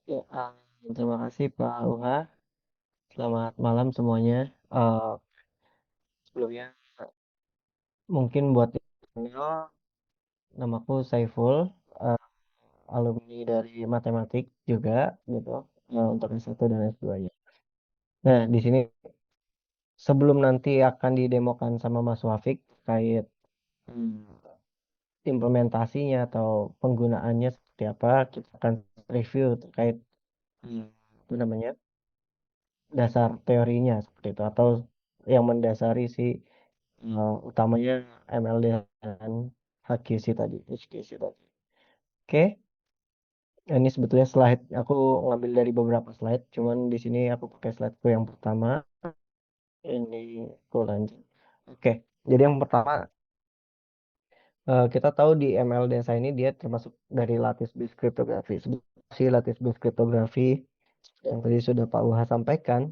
Ya, terima kasih Pak Uha. Selamat malam semuanya. Eh, Sebelumnya mungkin buat yang kenal, namaku Saiful, eh, alumni dari matematik juga gitu, untuk S1 dan S2-nya. Nah, di sini sebelum nanti akan didemokan sama Mas Wafik terkait implementasinya atau penggunaannya seperti apa, kita akan review terkait hmm, itu namanya dasar teorinya seperti itu atau yang mendasari si utamanya MLD dan HQC tadi, HQC tadi. Oke, ini sebetulnya slide aku ngambil dari beberapa slide, cuman di sini aku pakai slideku yang pertama. Ini aku lanjut. Oke, jadi yang pertama kita tahu di ML Desa ini dia termasuk dari lattice based cryptography. Si lattice based cryptography yang tadi sudah Pak Uha sampaikan,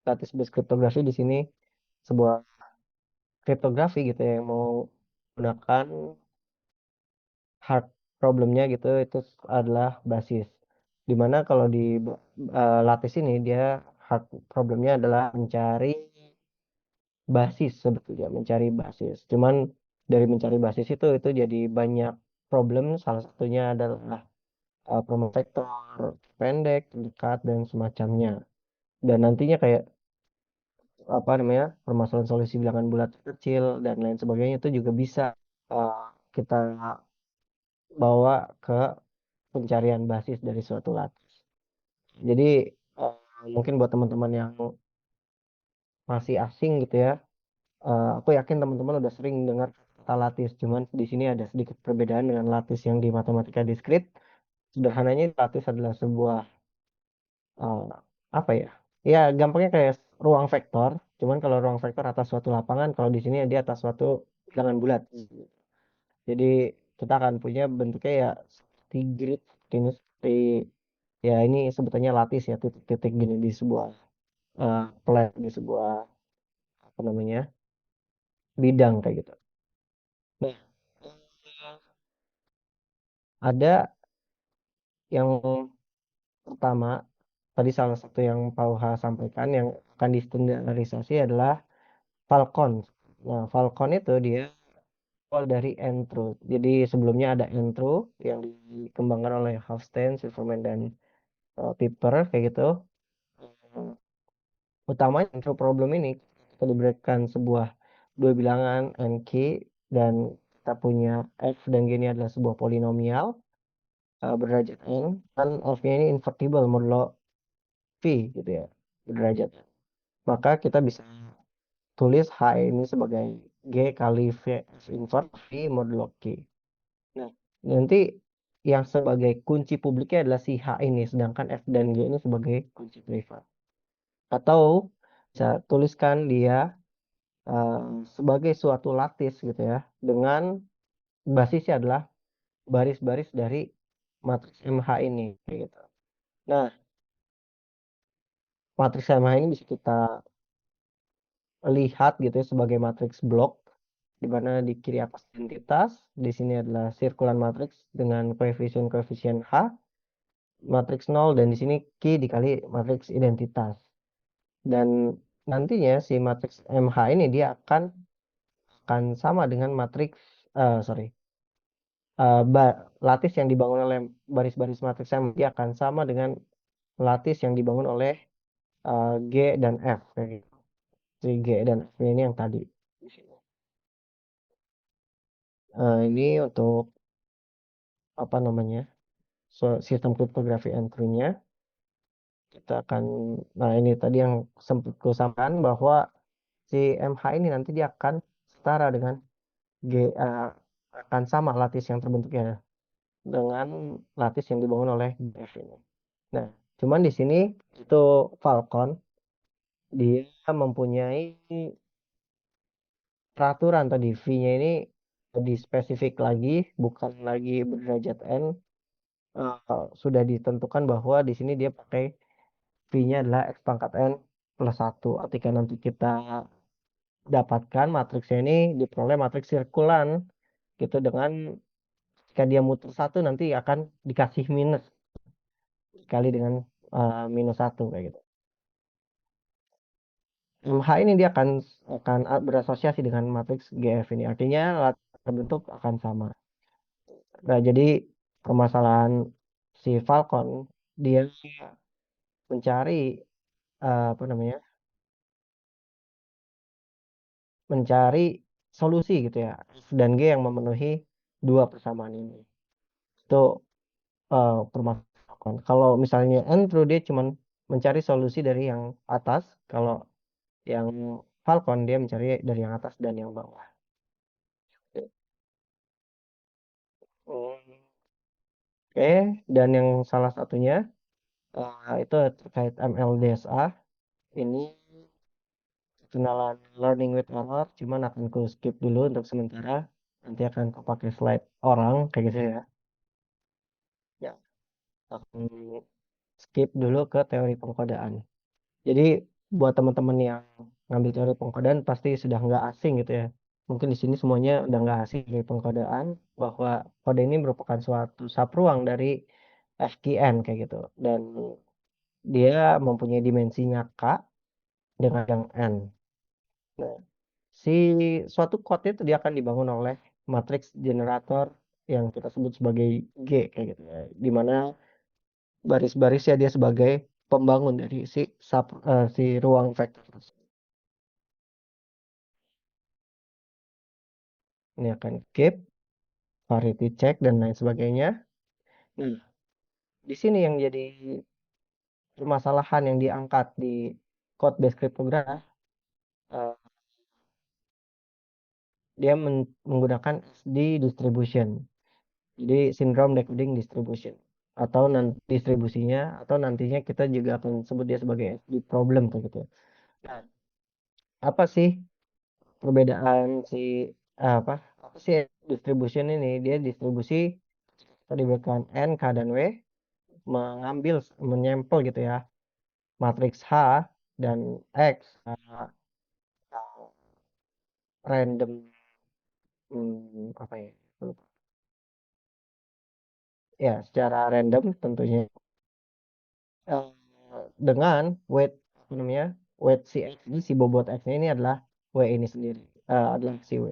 lattice based cryptography di sini sebuah kriptografi gitu ya yang mau menggunakan hard problemnya gitu itu adalah basis. Dimana kalau di lattice ini dia hard problemnya adalah mencari basis sebetulnya, mencari basis. Cuman dari mencari basis itu jadi banyak problem. Salah satunya adalah problem vektor pendek, dekat dan semacamnya. Dan nantinya kayak apa namanya permasalahan solusi bilangan bulat kecil dan lain sebagainya itu juga bisa uh, kita bawa ke pencarian basis dari suatu lattice. Jadi eh, mungkin buat teman-teman yang masih asing gitu ya, aku yakin teman-teman udah sering dengar kata lattice. Cuman di sini ada sedikit perbedaan dengan lattice yang di matematika diskrit. Sederhananya lattice adalah sebuah eh, apa ya? Ya gampangnya kayak ruang vektor. Cuman kalau ruang vektor atas suatu lapangan, kalau di sini dia atas suatu bilangan bulat. Jadi kita akan punya bentuknya ya seperti grid, seperti ini, seperti ya ini sebetulnya lattice ya titik-titik gini di sebuah plan di sebuah apa namanya bidang kayak gitu. Nah, ada yang pertama tadi salah satu yang Pak Uha sampaikan yang akan distandarisasi adalah Falcon. Nah, Falcon itu dia awal dari Entru. Jadi sebelumnya ada Entru yang dikembangkan oleh Hofstadter, Silverman dan Piper kayak gitu. Utamanya intro problem ini kita diberikan sebuah dua bilangan n k dan kita punya f dan g ini adalah sebuah polinomial berderajat n dan f-nya ini invertible modulo v gitu ya berderajat. Maka kita bisa tulis h ini sebagai g kali v f invert v modulo k. Nah, nanti yang sebagai kunci publiknya adalah si h ini sedangkan f dan g ini sebagai kunci privat. Atau bisa tuliskan dia eh, sebagai suatu lattice gitu ya dengan basisnya adalah baris-baris dari matriks MH ini kayak gitu. Nah, matriks MH ini bisa kita lihat gitu ya sebagai matriks blok di mana di kiri atas identitas, di sini adalah sirkulan matriks dengan koefisien-koefisien H, matriks nol dan di sini Q dikali matriks identitas. Dan nantinya si matriks MH ini dia akan sama dengan matriks sorry lattice yang dibangun oleh baris-baris matriks M dia akan sama dengan lattice yang dibangun oleh G dan F kayak gitu. Si G dan F ini yang tadi di sini. Ini untuk apa namanya sistem kriptografi entry-nya kita akan nah ini tadi yang sempat ku sampaikan bahwa si MH ini nanti dia akan setara dengan G akan sama lattice yang terbentuknya dengan lattice yang dibangun oleh F ini. Nah, cuman di sini itu Falcon dia mempunyai peraturan tadi V-nya ini lebih spesifik lagi, bukan lagi berderajat n. Sudah ditentukan bahwa di sini dia pakai V-nya adalah x pangkat n plus 1. Ketika nanti kita dapatkan matriksnya ini diperoleh matriks sirkulan gitu dengan jika dia muter satu nanti akan dikasih minus kali dengan minus satu kayak gitu. MH ini dia akan berasosiasi dengan matriks GF ini. Artinya latar terbentuk akan sama. Nah, jadi permasalahan si Falcon dia mencari apa namanya? Mencari solusi gitu ya. F dan G yang memenuhi dua persamaan ini. Itu permasalahan. Kalau misalnya Andrew dia cuman mencari solusi dari yang atas, kalau yang Falcon dia mencari dari yang atas dan yang bawah. Hmm. Oke, dan yang salah satunya itu terkait MLDSA. Ini kenalan learning with error, cuman akan ku skip dulu untuk sementara. Nanti akan ku pakai slide orang kayak gitu ya. Ya, akan skip dulu ke teori pengkodaan. Jadi buat teman-teman yang ngambil teori pengkodaan pasti sudah nggak asing gitu ya. Mungkin di sini semuanya udah nggak asing dari pengkodaan bahwa kode ini merupakan suatu subruang dari FQN kayak gitu. Dan dia mempunyai dimensinya K dengan yang N. Nah, si suatu code itu dia akan dibangun oleh matriks generator yang kita sebut sebagai G kayak gitu ya. Di mana baris-barisnya dia sebagai pembangun dari si ruang vektor tersebut. Ini akan keep, parity check dan lain sebagainya. Nah, di sini yang jadi permasalahan yang diangkat di code base cryptograph, eh, dia menggunakan SD distribution. Jadi syndrome decoding distribution atau nanti distribusinya atau nantinya kita juga akan sebut dia sebagai SD problem kayak gitu. Nah, apa sih perbedaan apa apa sih distribution ini? Dia distribusi tadi berikan N, K dan W mengambil menyampel gitu ya matriks H dan X random apa ya? Lupa. Ya, secara random tentunya eh, dengan weight apa namanya weight si X ini si bobot X ini adalah W ini sendiri adalah si W.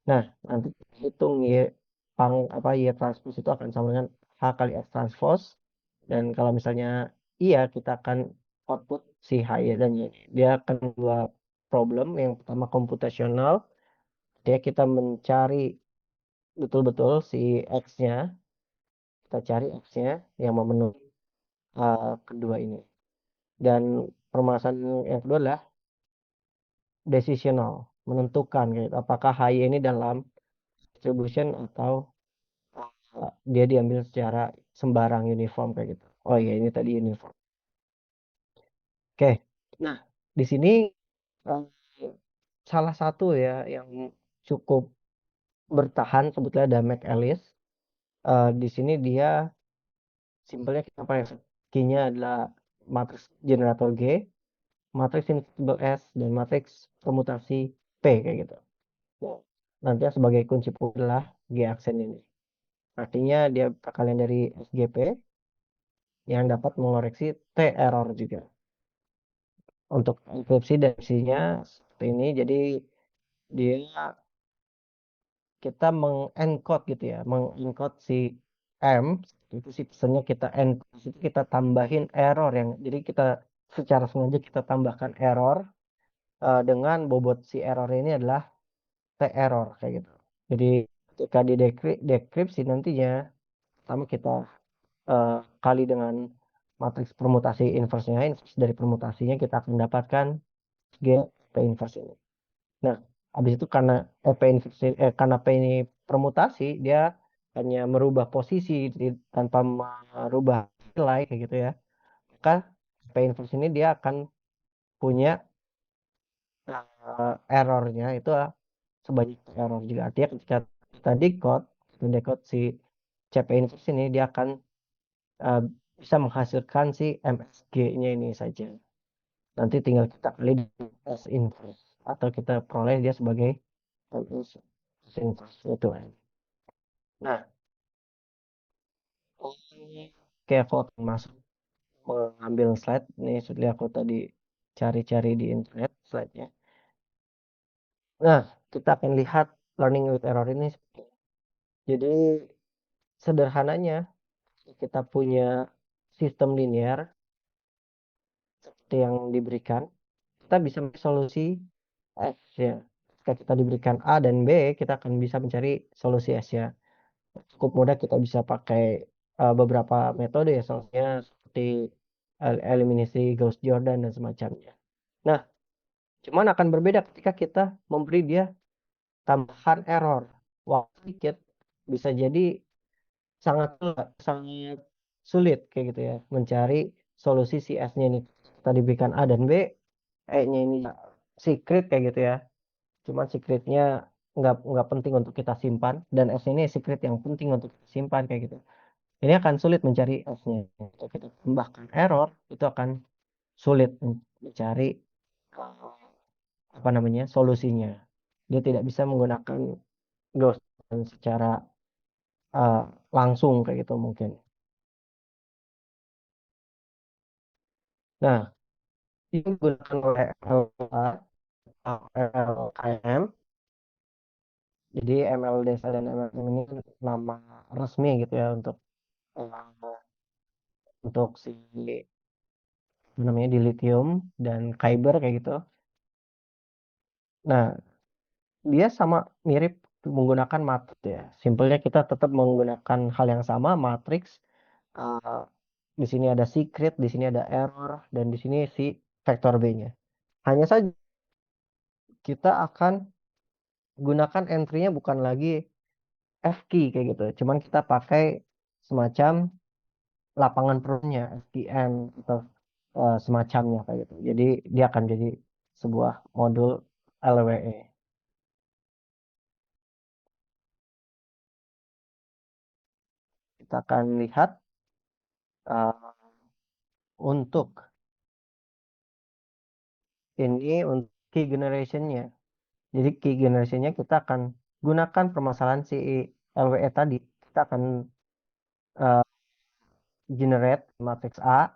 Nah nanti kita hitung Y apa Y transpose itu akan sama dengan H kali X transpose dan kalau misalnya iya kita akan output si H Y dan Y ini. Dia akan dua problem yang pertama komputasional dia kita mencari betul-betul si X-nya kita cari X-nya yang memenuhi kedua ini. Dan permasalahan yang kedua adalah decisional, menentukan gitu. Apakah HY ini dalam distribution atau dia diambil secara sembarang uniform kayak gitu. Oh iya ini tadi uniform. Oke. Nah, di sini eh, salah satu ya yang cukup bertahan sebetulnya ada McAleese. Di sini dia simpelnya kita pakai key-nya adalah matriks generator G, matriks invisible S, dan matriks permutasi P kayak gitu. Nah, nanti sebagai kunci adalah G aksen ini. Artinya dia perkalian dari SGP yang dapat mengoreksi T error juga. Untuk enkripsi dan isinya seperti ini. Jadi dia kita mengencode gitu ya, mengencode si M itu sih pesannya kita encode itu kita tambahin error yang jadi kita secara sengaja kita tambahkan error dengan bobot si error ini adalah T error kayak gitu. Jadi ketika di dekripsi nantinya pertama kita eh, kali dengan matriks permutasi inverse-nya, inverse dari permutasinya kita akan mendapatkan G P inverse ini. Nah, habis itu karena karena P ini permutasi, dia hanya merubah posisi tanpa merubah nilai kayak gitu ya. Maka P inverse ini dia akan punya errornya itu sebanyak error juga. Artinya ketika kita decode si CP inverse ini dia akan uh, bisa menghasilkan si MSG-nya ini saja. Nanti tinggal kita kali dengan S inverse atau kita peroleh dia sebagai MS inverse itu kan. Nah, oke aku akan masuk. ambil slide nih, setelah aku tadi cari-cari di internet slide-nya. Nah, kita akan lihat learning with error ini. Jadi sederhananya kita punya sistem linear seperti yang diberikan, kita bisa mencari solusi S ya. Jika kita diberikan A dan B, kita akan bisa mencari solusi S ya. Cukup mudah, kita bisa pakai beberapa metode ya, soalnya seperti eliminasi Gauss-Jordan dan semacamnya. Nah, cuman akan berbeda ketika kita memberi dia tambahan error. Waktu sedikit bisa jadi sangat sangat sulit kayak gitu ya, mencari solusi si S-nya ini. Kita diberikan A dan B, E-nya ini secret kayak gitu ya. Cuman secretnya nggak penting untuk kita simpan, dan S ini secret yang penting untuk kita simpan kayak gitu. Ini akan sulit mencari S-nya. Kalau kita tambahkan error, itu akan sulit mencari apa namanya solusinya. Dia tidak bisa menggunakan ghost secara uh, langsung kayak gitu mungkin. Nah, ini digunakan oleh LLR, LLKM. Jadi ML Desa dan MLM ini nama resmi gitu ya untuk si apa namanya di lithium dan kyber kayak gitu. Nah, dia sama mirip menggunakan matriks ya. Simpelnya kita tetap menggunakan hal yang sama, matriks. Uh, di sini ada secret, di sini ada error, dan di sini si vektor B-nya. Hanya saja kita akan gunakan entry-nya bukan lagi F key kayak gitu. Cuman kita pakai semacam lapangan perutnya, FTN atau semacamnya kayak gitu. Jadi dia akan jadi sebuah modul LWE. Kita akan lihat uh, untuk ini untuk key generation-nya. Jadi key generation-nya kita akan gunakan permasalahan si LWE tadi. Kita akan uh, generate matriks A,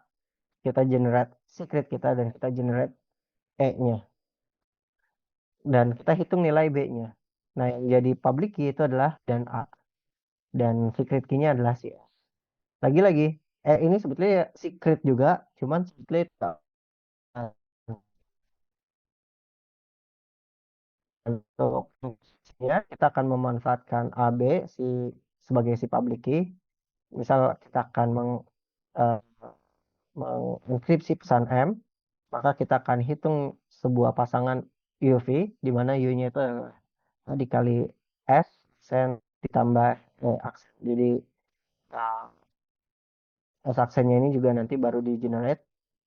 kita generate secret kita, dan kita generate E-nya. Dan kita hitung nilai B-nya. Nah, yang jadi public key itu adalah dan A. Dan secret key-nya adalah si S. Lagi-lagi, ini sebetulnya ya secret juga, cuman sebetulnya untuk fungsinya kita akan memanfaatkan AB sebagai si public key. Misal kita akan eh, mengenkripsi pesan M, maka kita akan hitung sebuah pasangan UV, di mana U-nya itu adalah dikali S, sen ditambah aksen. Jadi uh, S aksennya ini juga nanti baru di generate,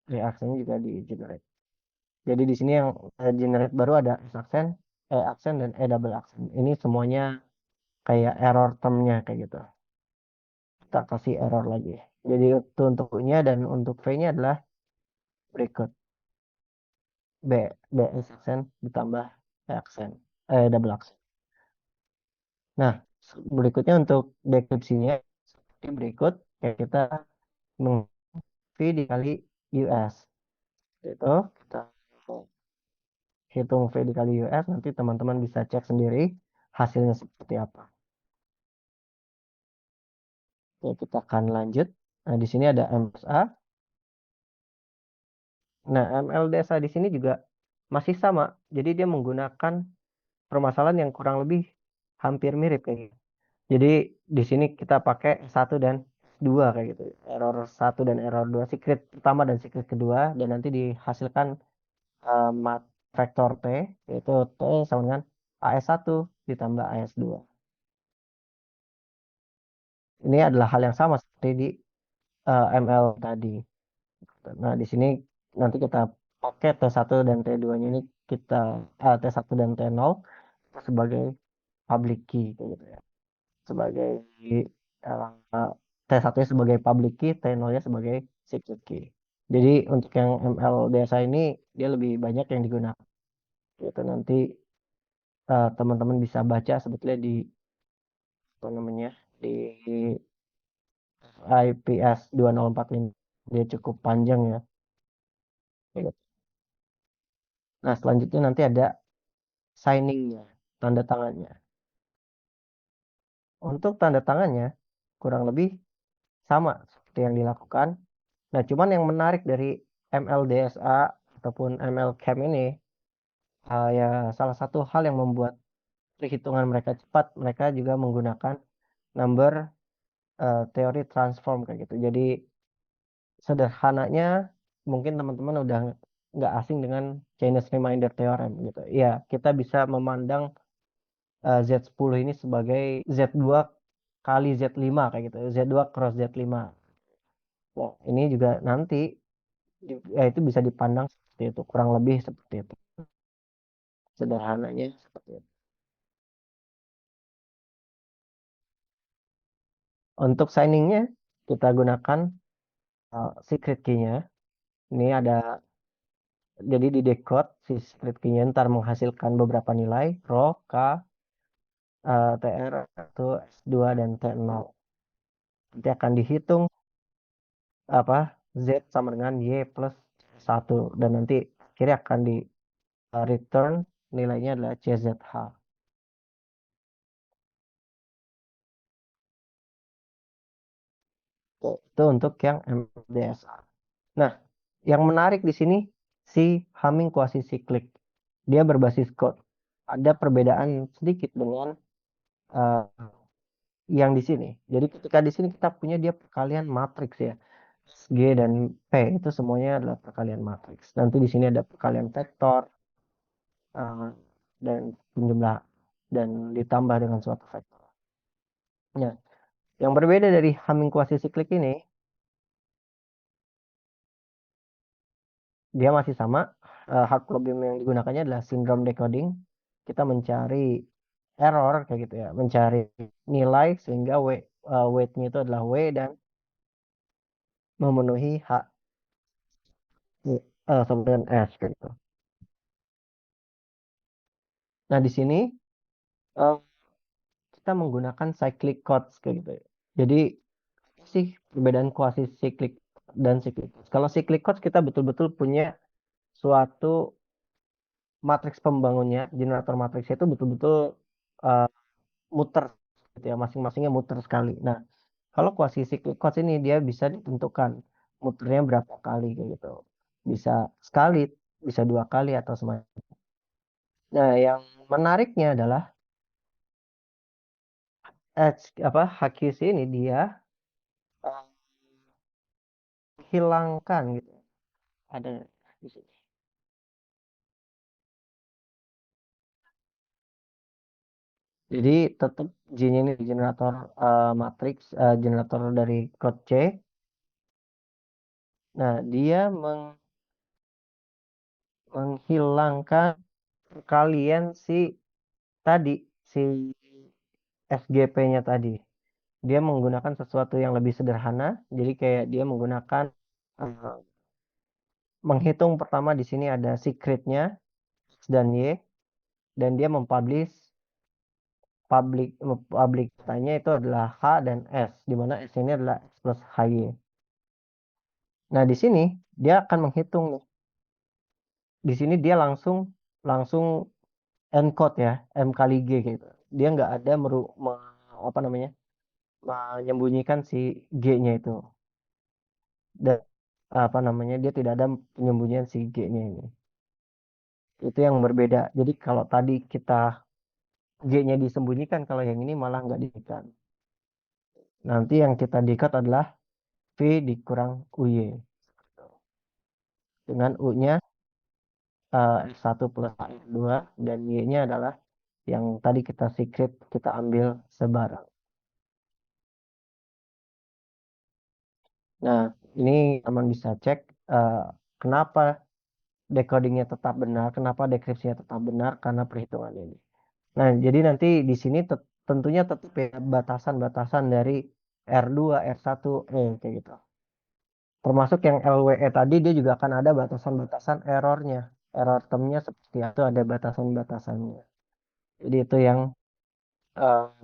E aksennya juga di generate. Jadi di sini yang generate baru ada S aksen, E aksen, dan E double aksen. Ini semuanya kayak error termnya kayak gitu. Kita kasih error lagi. Jadi itu untuk U-nya, dan untuk V-nya adalah berikut. B, B S aksen ditambah E aksen, double aksen. Nah, berikutnya untuk deskripsinya seperti berikut. Kayak kita meng V dikali US. Itu kita hitung V dikali US, nanti teman-teman bisa cek sendiri hasilnya seperti apa. Oke, kita akan lanjut. Nah, di sini ada MSA. Nah, MLDSA di sini juga masih sama. Jadi dia menggunakan permasalahan yang kurang lebih hampir mirip kayak gitu. Jadi di sini kita pakai satu dan dua kayak gitu. Error satu dan error dua, secret pertama dan secret kedua, dan nanti dihasilkan mat vektor T, yaitu T sama dengan AS1 ditambah AS2. Ini adalah hal yang sama seperti di ML tadi. Nah, di sini nanti kita pakai T1 dan T2-nya ini, kita T1 dan T0 sebagai public key kayak gitu ya. Sebagai uh, T1-nya sebagai public key, T0-nya sebagai secret key. Jadi untuk yang ML biasa ini dia lebih banyak yang digunakan. Itu nanti teman-teman bisa baca sebetulnya di apa namanya di IPS 2045. Dia cukup panjang ya. Kayak gitu. Nah, selanjutnya nanti ada signingnya, tanda tangannya. Untuk tanda tangannya, kurang lebih sama seperti yang dilakukan. Nah, cuman yang menarik dari MLDSA ataupun MLCAM ini, ya salah satu hal yang membuat perhitungan mereka cepat, mereka juga menggunakan number teori transform kayak gitu. Jadi sederhananya mungkin teman-teman udah nggak asing dengan Chinese Remainder Theorem gitu. Ya, kita bisa memandang Z10 ini sebagai Z2 kali Z5 kayak gitu. Z2 cross Z5. Nah, ini juga nanti ya itu bisa dipandang seperti itu, kurang lebih seperti itu. Sederhananya seperti itu. Untuk signingnya kita gunakan secret key-nya. Ini ada jadi di decode si secret key-nya ntar menghasilkan beberapa nilai rho, K, TR, itu S2 dan T0. Nanti akan dihitung apa Z sama dengan Y plus 1 dan nanti kira akan di return nilainya adalah CZH. Itu untuk yang MDSA. Nah, yang menarik di sini si Hamming quasi cyclic. Dia berbasis code. Ada perbedaan sedikit dengan uh, yang di sini. Jadi ketika di sini kita punya dia perkalian matriks ya. G dan P itu semuanya adalah perkalian matriks. Nanti di sini ada perkalian vektor uh, dan penjumlah dan ditambah dengan suatu vektor. Nah, yang berbeda dari Hamming quasi cyclic ini, dia masih sama. Hard problem yang digunakannya adalah syndrome decoding. Kita mencari error kayak gitu ya, mencari nilai sehingga weight-nya itu adalah W dan memenuhi H sama dengan S kayak gitu. Nah, di sini eh, kita menggunakan cyclic codes kayak gitu ya. Jadi apa sih perbedaan quasi cyclic dan cyclic codes? Kalau cyclic codes kita betul-betul punya suatu matriks pembangunnya, generator matriksnya itu betul-betul eh, muter gitu ya, masing-masingnya muter sekali. Nah, kalau quasi cyclic codes ini dia bisa ditentukan muternya berapa kali kayak gitu. Bisa sekali, bisa dua kali atau semacam. Nah, yang menariknya adalah HQC ini dia eh, hilangkan gitu. Ada di sini. Jadi tetap G-nya ini generator matriks, generator dari code C. Nah, dia menghilangkan perkalian si tadi, si SGP-nya tadi. Dia menggunakan sesuatu yang lebih sederhana. Jadi kayak dia menggunakan eh, menghitung pertama di sini ada secretnya X dan Y dan dia mempublish public tanya itu adalah H dan S di mana S ini adalah X plus HY. Nah, di sini dia akan menghitung nih. Di sini dia langsung langsung encode ya, M kali G gitu. Dia nggak ada apa namanya? Menyembunyikan si G-nya itu. Dan apa namanya? Dia tidak ada penyembunyian si G-nya ini. Itu yang berbeda. Jadi kalau tadi kita G-nya disembunyikan, kalau yang ini malah nggak diberikan. Nanti yang kita diikat adalah V dikurang UY. Dengan U-nya S1 plus R2 dan Y-nya adalah yang tadi kita secret kita ambil sebarang. Nah, ini teman bisa cek eh, kenapa decodingnya tetap benar, kenapa dekripsinya tetap benar karena perhitungan ini. Nah, jadi nanti di sini tentunya tetap ya batasan-batasan dari R2, R1, kayak gitu. Termasuk yang LWE tadi dia juga akan ada batasan-batasan errornya. Error termnya seperti itu ada batasan-batasannya. Jadi itu yang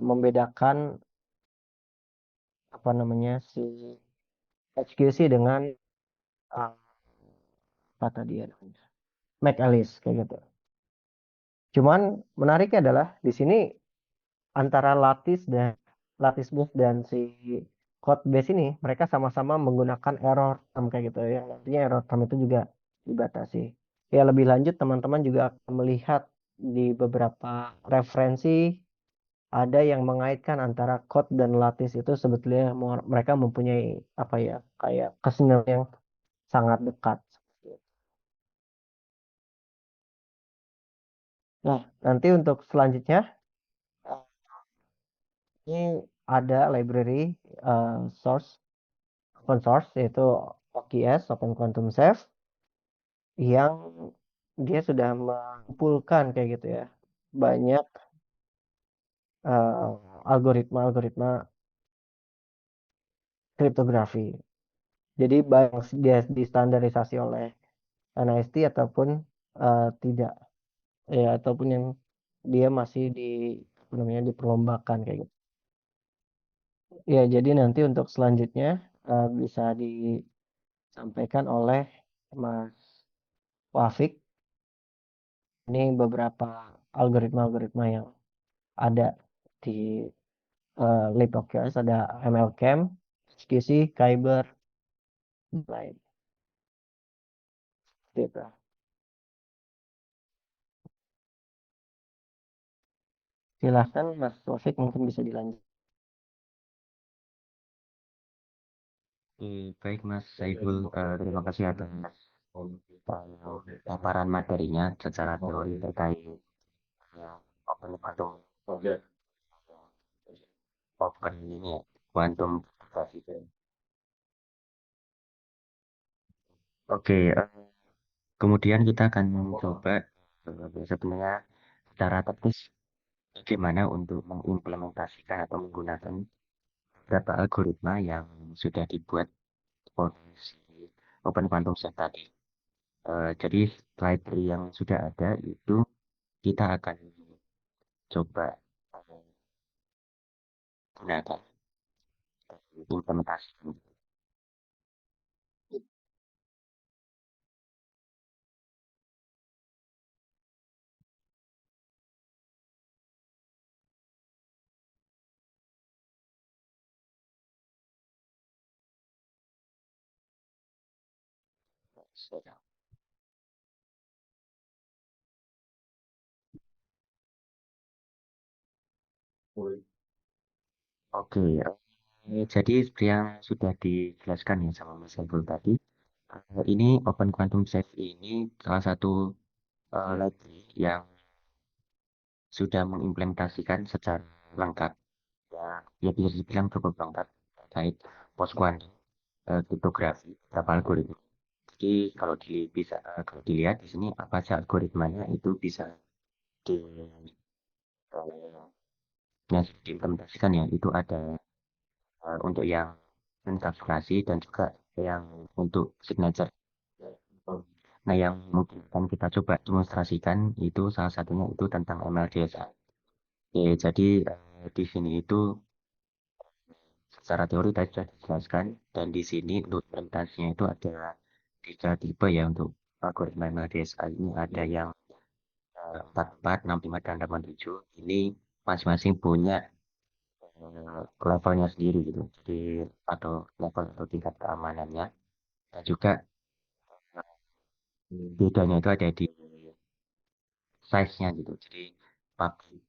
membedakan apa namanya si HQC dengan ah, apa tadi ya namanya? Mac Alice kayak gitu. Cuman menariknya adalah di sini antara lattice base dan si code base ini mereka sama-sama menggunakan error term kayak gitu ya. Nantinya error term itu juga dibatasi. Ya lebih lanjut teman-teman juga akan melihat di beberapa referensi ada yang mengaitkan antara code dan lattice itu sebetulnya mereka mempunyai apa ya kayak kesenjangan yang sangat dekat. Nah, nanti untuk selanjutnya ini ada library source open source yaitu OQS Open Quantum Safe yang dia sudah mengumpulkan kayak gitu ya banyak algoritma-algoritma kriptografi. Jadi banyak dia distandarisasi oleh NIST ataupun tidak ya ataupun yang dia masih di apa namanya diperlombakan kayak gitu. Ya, jadi nanti untuk selanjutnya bisa disampaikan oleh Mas Wafik. Ini beberapa algoritma-algoritma yang ada di LibOKS, ada MLCam, HQC, Kyber, dan lain. Gitu. Silahkan Mas Taufik mungkin bisa dilanjut. Baik Mas Saiful, terima kasih atas paparan materinya secara teori terkait open quantum open ini ya, quantum gravity. Oke, kemudian kita akan mencoba sebenarnya secara teknis bagaimana untuk mengimplementasikan atau menggunakan beberapa algoritma yang sudah dibuat oleh si Open Quantum Set tadi. Jadi library yang sudah ada itu kita akan coba gunakan implementasi. Oke, jadi seperti yang sudah dijelaskan ya sama Mas Saiful tadi, ini Open Quantum Safe ini salah satu library yang sudah mengimplementasikan secara lengkap, ya, ya bisa dibilang cukup lengkap terkait post quantum kriptografi, beberapa algoritma. Jadi kalau dilihat di sini apa saja algoritmanya itu bisa di, eh, yang diimplementasikan ya itu ada untuk yang enkapsulasi dan juga yang untuk signature. Nah, yang mungkin akan kita coba demonstrasikan itu salah satunya itu tentang MLDSA. Oke, jadi di sini itu secara teori tadi sudah dijelaskan dan di sini untuk implementasinya itu ada tiga tipe ya untuk algoritma MLDSA ini ada yang 44, 65, dan 87. Ini masing-masing punya levelnya sendiri gitu. Jadi atau level atau tingkat keamanannya dan juga bedanya itu ada di size-nya gitu. Jadi public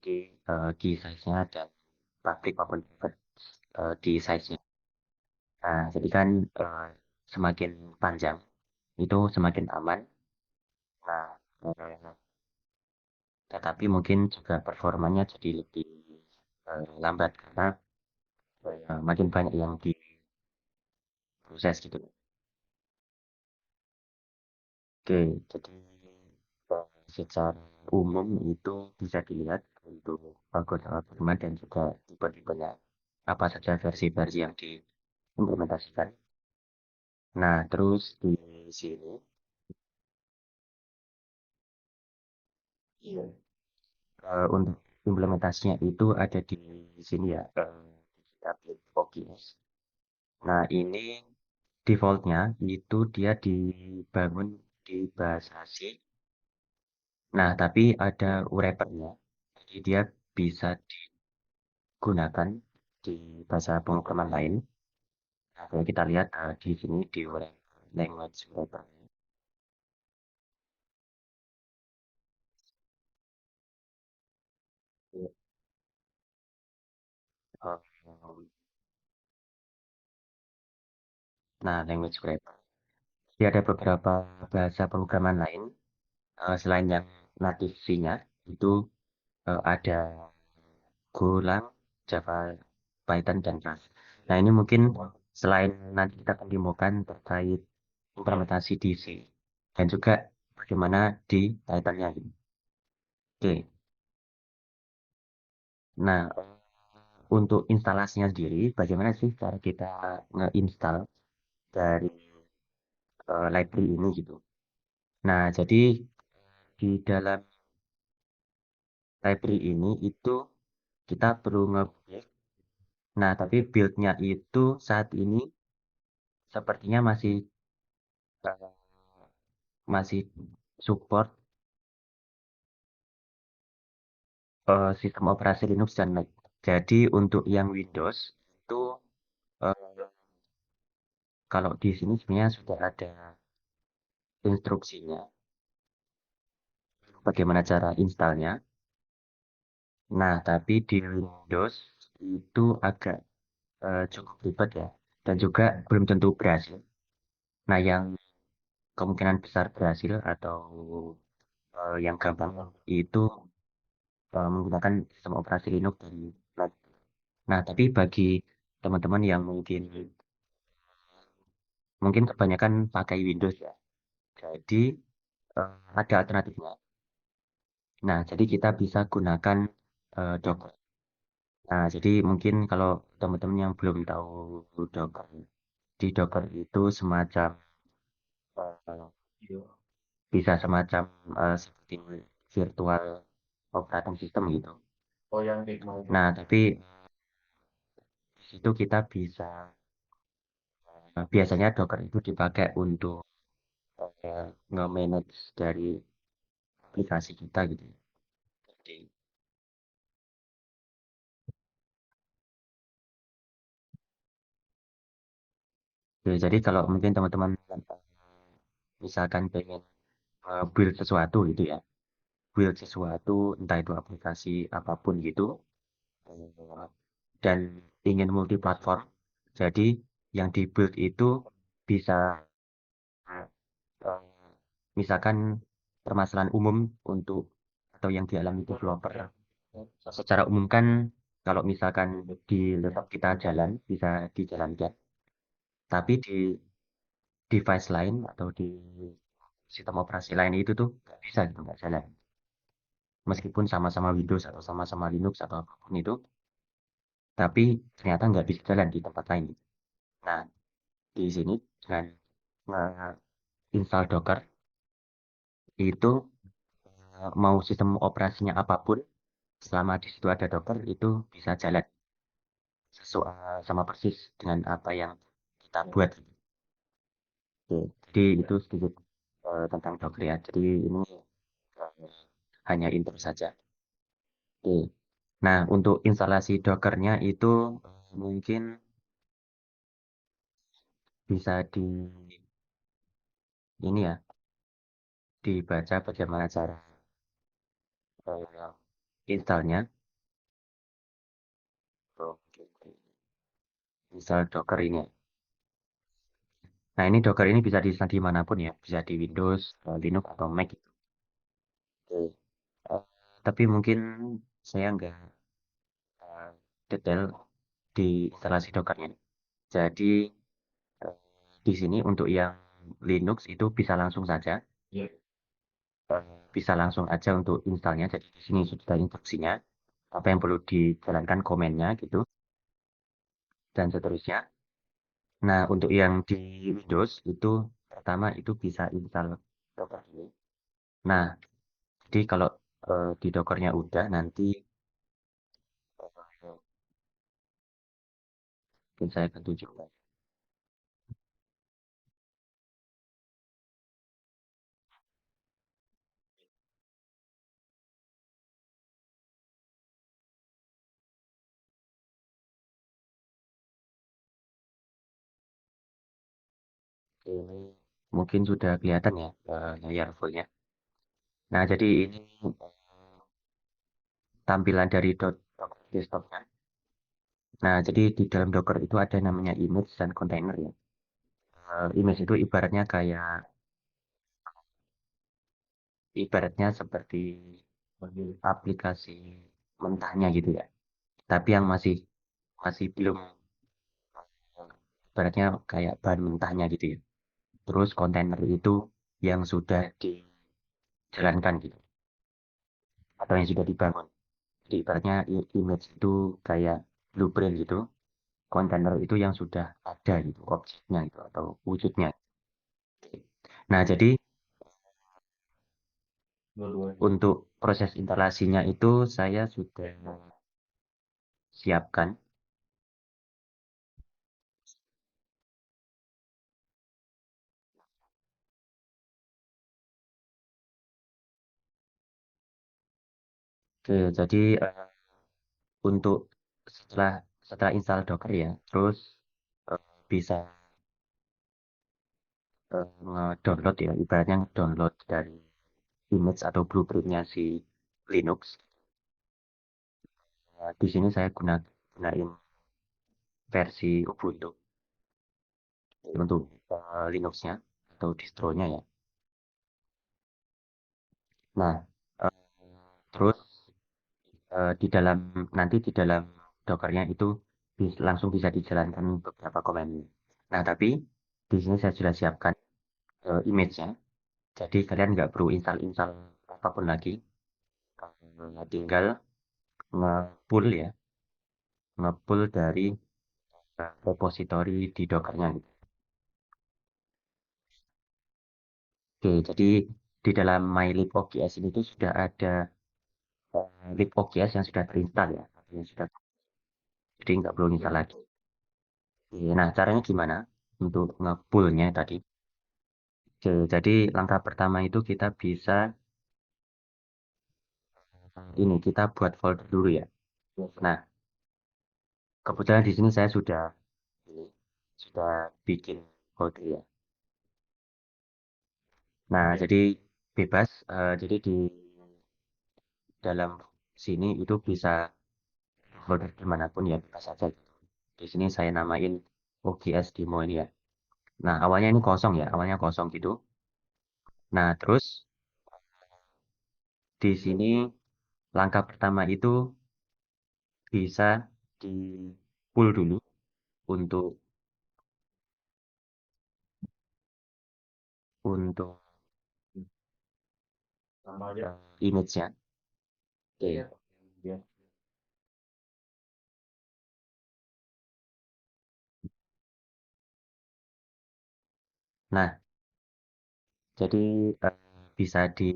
key size-nya dan public maupun private di size-nya. Nah, jadi kan semakin panjang itu semakin aman. Nah, tetapi mungkin juga performanya jadi lebih lambat karena makin banyak yang diproses gitu. Oke, jadi secara umum itu bisa dilihat untuk algoritma dan juga tipe-tipenya apa saja versi-versi yang diimplementasikan. Nah, terus di sini untuk implementasinya itu ada di sini ya di update OGS. Nah, ini defaultnya itu dia dibangun di bahasa C. Nah, tapi ada wrappernya. Jadi dia bisa digunakan di bahasa pemrograman lain. Nah, kalau kita lihat di sini di language wrapper. Eh, Nah, language wrapper. Jadi ada beberapa bahasa pemrograman lain selain yang native C-nya itu ada Golang, Java, Python, dan Rust. Nah, ini mungkin selain nanti kita akan demokan terkait implementasi di C dan juga bagaimana di Python-nya. Oke, nah untuk instalasinya sendiri, bagaimana sih cara kita nge-install dari library ini gitu. Nah, jadi di dalam library ini itu kita perlu nge-build. Nah, tapi build-nya itu saat ini sepertinya eh, masih support sistem operasi Linux dan Mac. Jadi untuk yang Windows itu eh, kalau di sini sebenarnya sudah ada instruksinya bagaimana cara installnya. Nah, tapi di Windows itu agak cukup ribet ya dan juga belum tentu berhasil. Nah, yang kemungkinan besar berhasil atau yang gampang itu menggunakan sistem operasi Linux dari Mac. Nah, tapi bagi teman-teman yang mungkin mungkin kebanyakan pakai Windows ya. Jadi ada alternatifnya. Nah, jadi kita bisa gunakan Docker. Nah, jadi mungkin kalau teman-teman yang belum tahu Docker, di Docker itu semacam eh, bisa semacam seperti virtual operating system gitu. Nah, tapi di situ kita bisa biasanya Docker itu dipakai untuk nge-manage dari aplikasi kita gitu. Jadi, jadi kalau mungkin teman-teman misalkan pengen build sesuatu gitu ya, build sesuatu entah itu aplikasi apapun gitu, eh, dan ingin multi platform, jadi yang di build itu bisa eh, misalkan permasalahan umum untuk atau yang dialami developer secara umum kan kalau misalkan di laptop kita jalan bisa dijalankan, tapi di device lain atau di sistem operasi lain itu tuh nggak bisa gitu, nggak jalan. Meskipun sama-sama Windows atau sama-sama Linux atau apapun itu, tapi ternyata nggak bisa jalan di tempat lain. Nah, di sini dengan install Docker itu mau sistem operasinya apapun, selama di situ ada Docker itu bisa jalan sesuai sama persis dengan apa yang kita buat. Oke, jadi itu sedikit tentang Docker ya. Jadi ini eh, hanya intro saja. Oke. Nah, untuk instalasi Dockernya itu mungkin bisa di ini ya, dibaca bagaimana cara installnya. Oke, install Docker ini. Nah, ini Docker ini bisa di dimanapun ya, bisa di Windows, Linux atau Mac gitu. Oke. Eh, tapi mungkin saya nggak eh, detail di instalasi Dockernya. Jadi eh, di sini untuk yang Linux itu bisa langsung saja, bisa langsung aja untuk installnya. Jadi di sini sudah ada instruksinya, apa yang perlu dijalankan komennya gitu, dan seterusnya. Nah, untuk yang di Windows itu pertama itu bisa install Docker ini. Nah, jadi kalau di Dockernya udah nanti mungkin saya akan tunjukkan. Ini mungkin sudah kelihatan ya layar fullnya. Nah, jadi ini tampilan dari Docker desktopnya. Nah, jadi di dalam Docker itu ada namanya image dan container ya. Image itu ibaratnya seperti aplikasi mentahnya gitu ya. Tapi yang masih masih belum ibaratnya kayak bahan mentahnya gitu ya. Terus kontainer itu yang sudah dijalankan gitu atau yang sudah dibangun. Jadi ibaratnya image itu kayak blueprint gitu. Kontainer itu yang sudah ada gitu, objeknya itu atau wujudnya. Nah, jadi untuk proses instalasinya itu saya sudah siapkan. Oke, jadi untuk setelah setelah install Docker ya, terus eh, bisa nge-download ya, ibaratnya download dari image atau blueprintnya si Linux. Di sini saya gunain versi Ubuntu untuk Linuxnya atau distronya ya. Nah, eh, terus nanti di dalam Dockernya itu langsung bisa dijalankan beberapa komen. Nah, tapi di sini saya sudah siapkan image-nya. Jadi kalian nggak perlu install-install apapun lagi. Tinggal nge-pull ya, nge-pull dari repository di Dockernya gitu. Oke, jadi di dalam mylib.ogs ini tuh sudah ada lib.ogs yang sudah terinstall ya, yang sudah, jadi nggak perlu install lagi. Oke, nah, caranya gimana untuk nge-pullnya tadi? Oke, jadi langkah pertama itu kita bisa ini kita buat folder dulu ya. Nah, kebetulan di sini saya ini, sudah bikin folder ya. Nah, jadi bebas. Jadi di dalam sini itu bisa folder dimanapun ya bebas saja. Di sini saya namain OGS demo ini ya. Nah, awalnya ini kosong ya, awalnya kosong gitu. Nah, terus di sini langkah pertama itu bisa di pull dulu untuk untuk image-nya. Oke. Nah, jadi eh, bisa di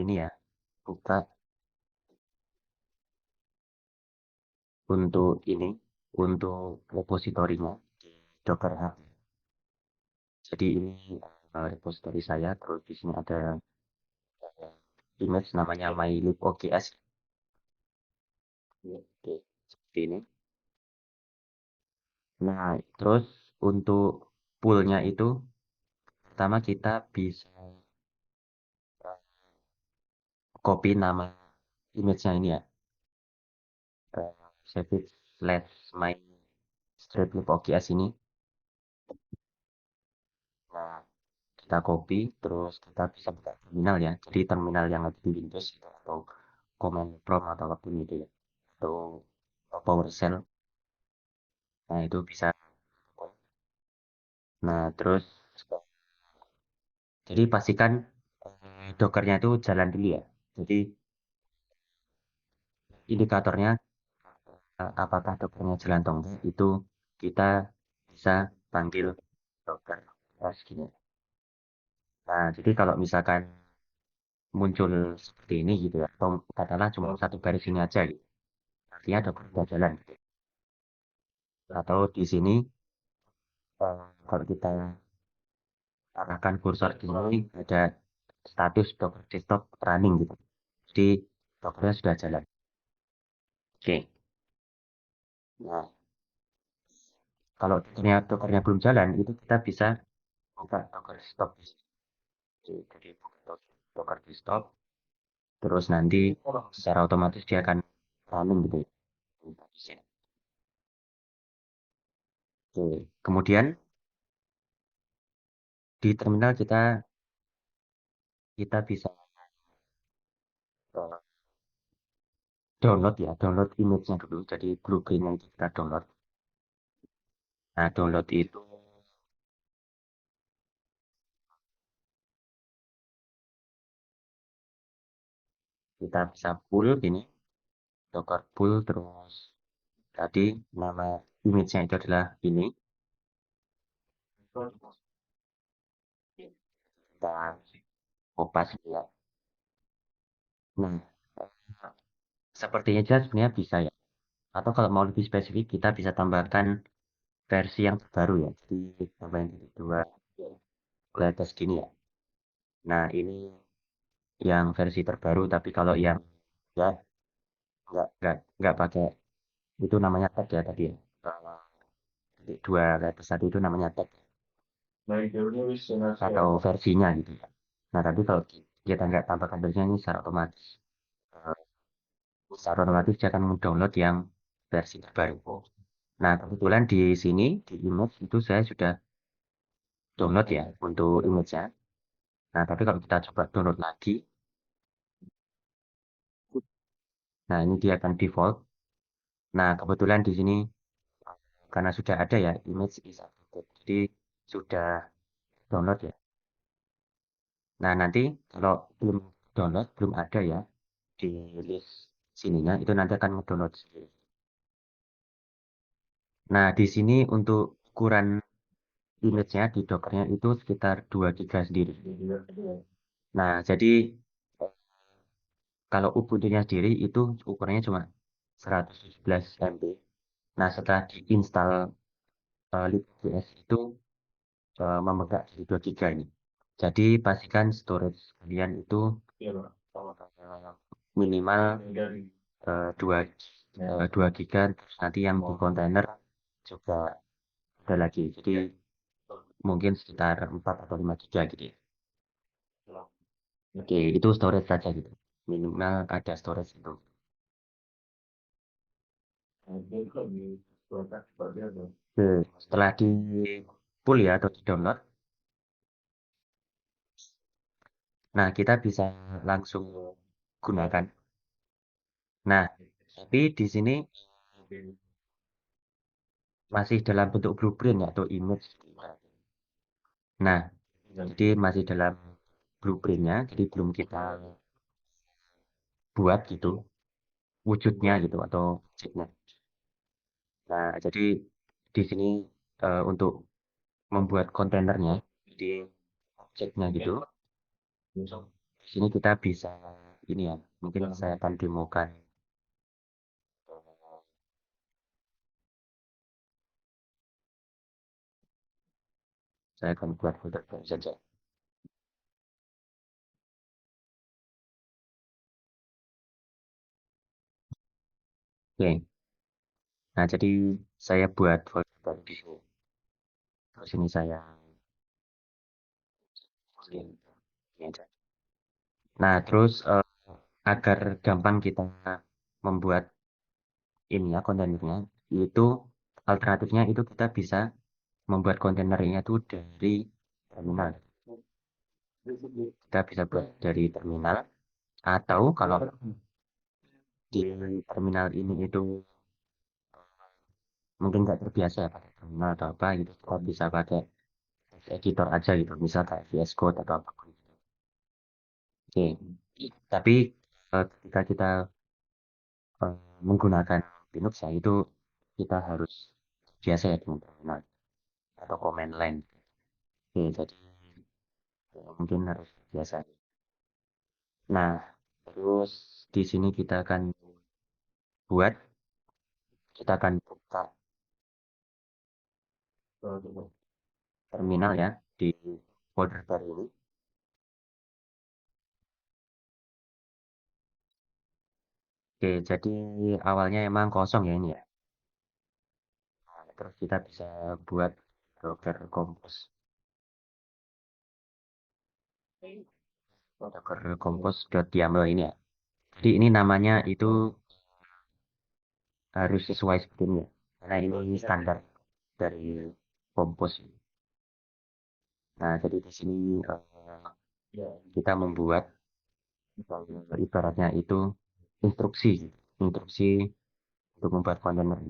ini ya, buka untuk ini, untuk repositorinya di Docker Hub. Jadi ini repository saya, terus di sini ada image namanya mylib.ogs. Oke, seperti ini. Nah, terus untuk poolnya itu, pertama kita bisa copy nama image-nya ini ya, save it slash my strip OGS ini. Nah, kita copy, terus kita bisa buka terminal ya. Jadi terminal yang ada di Windows gitu, atau command prompt atau apapun itu ya. Atau PowerShell. Nah, itu bisa. Nah, terus jadi pastikan Dockernya itu jalan dulu ya. Jadi indikatornya apakah Dockernya jalan atau enggak itu kita bisa panggil Docker gini. Nah, jadi kalau misalkan muncul seperti ini gitu ya, atau katakanlah cuma satu garis ini aja gitu, artinya Docker sudah jalan gitu. Atau di sini kalau kita arahkan kursor di sini ada status Docker desktop running gitu. Jadi Dockernya sudah jalan. Oke. Nah, kalau Dockernya belum jalan, itu kita bisa buka Docker Desktop di sini. Jadi buka Docker Desktop, terus nanti secara otomatis dia akan running gitu ya. Di sini. Oke. Kemudian di terminal kita kita bisa eh, download ya, download image-nya dulu. Jadi blueprint yang kita download. Nah, download itu kita bisa pull gini, Docker pull terus tadi nama image-nya itu adalah ini. Kita kopas ya. Nah, eh, sepertinya aja sebenarnya bisa ya. Atau kalau mau lebih spesifik, kita bisa tambahkan versi yang terbaru ya. Jadi tambahin jadi dua latest gini ya. Nah, ini yang versi terbaru. Tapi kalau yang ya nggak pakai itu namanya tag ya tadi ya. Kalau dua latest tadi itu namanya tag atau versinya gitu ya. Nah, tapi kalau kita nggak tambahkan versinya ini eh, secara otomatis dia akan mendownload yang versi terbaru. Nah, kebetulan di sini di image itu saya sudah download ya untuk image-nya. Nah, tapi kalau kita coba download lagi, nah ini dia akan default. Nah, kebetulan di sini karena sudah ada ya image is uploaded. Jadi sudah download ya. Nah, nanti kalau belum download, belum ada ya di list sininya, itu nanti akan download sendiri. Nah, di sini untuk ukuran image-nya di Docker-nya itu sekitar 2 giga sendiri. Nah, jadi eh, kalau Ubuntu-nya sendiri itu ukurannya cuma 117 MB. Nah, setelah diinstal libjs itu membengkak jadi 2 giga ini. Jadi pastikan storage kalian itu eh, minimal 2 2 giga, terus nanti yang di kontainer juga ada lagi. Jadi mungkin sekitar 4 atau 5 giga gitu ya. Oke, itu storage saja gitu. Minimal ada storage itu. Oke, setelah di pull ya atau di download, nah kita bisa langsung gunakan. Nah, tapi di sini masih dalam bentuk blueprint ya, atau image. Nah, jadi masih dalam blueprintnya, jadi belum kita buat gitu wujudnya gitu atau objeknya. Nah, jadi di sini untuk membuat kontainernya, jadi objeknya gitu. Di sini kita bisa ini ya, mungkin saya akan demokan. Saya akan buat folder baru saja. Oke. Nah, jadi saya buat folder baru di sini. Terus ini saya ini aja. Nah, terus agar gampang kita membuat ini ya kontainernya, itu alternatifnya itu kita bisa membuat kontainernya itu dari terminal. Kita bisa buat dari terminal atau kalau di terminal ini itu mungkin nggak terbiasa ya pakai terminal atau apa gitu, kita bisa pakai editor aja gitu, misal kayak VS Code atau apapun gitu. Oke, tapi ketika kita menggunakan Linux ya itu kita harus biasa ya dengan terminal atau command line. Oke, jadi mungkin harus biasa. Nah, terus di sini buat, kita akan buka terminal ya di folder baru ini. Oke, jadi awalnya emang kosong ya ini ya. Nah, terus kita bisa buat Docker Compose. Docker compose.yaml ini ya. Jadi ini namanya itu harus sesuai seperti ini ya. Karena ini standar dari Compose. Nah, jadi di sini kita membuat ibaratnya itu instruksi, instruksi untuk membuat kontainer.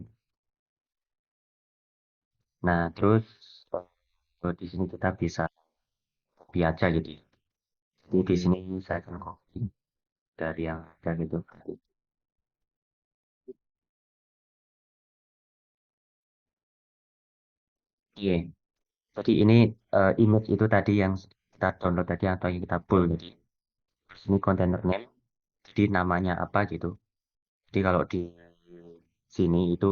Nah, terus di sini kita bisa copy aja gitu ya. Jadi di sini saya akan copy dari yang ada gitu. Iya. Jadi ini image itu tadi yang kita download tadi atau yang kita pull tadi. Terus ini container name. Jadi namanya apa gitu. Jadi kalau di sini itu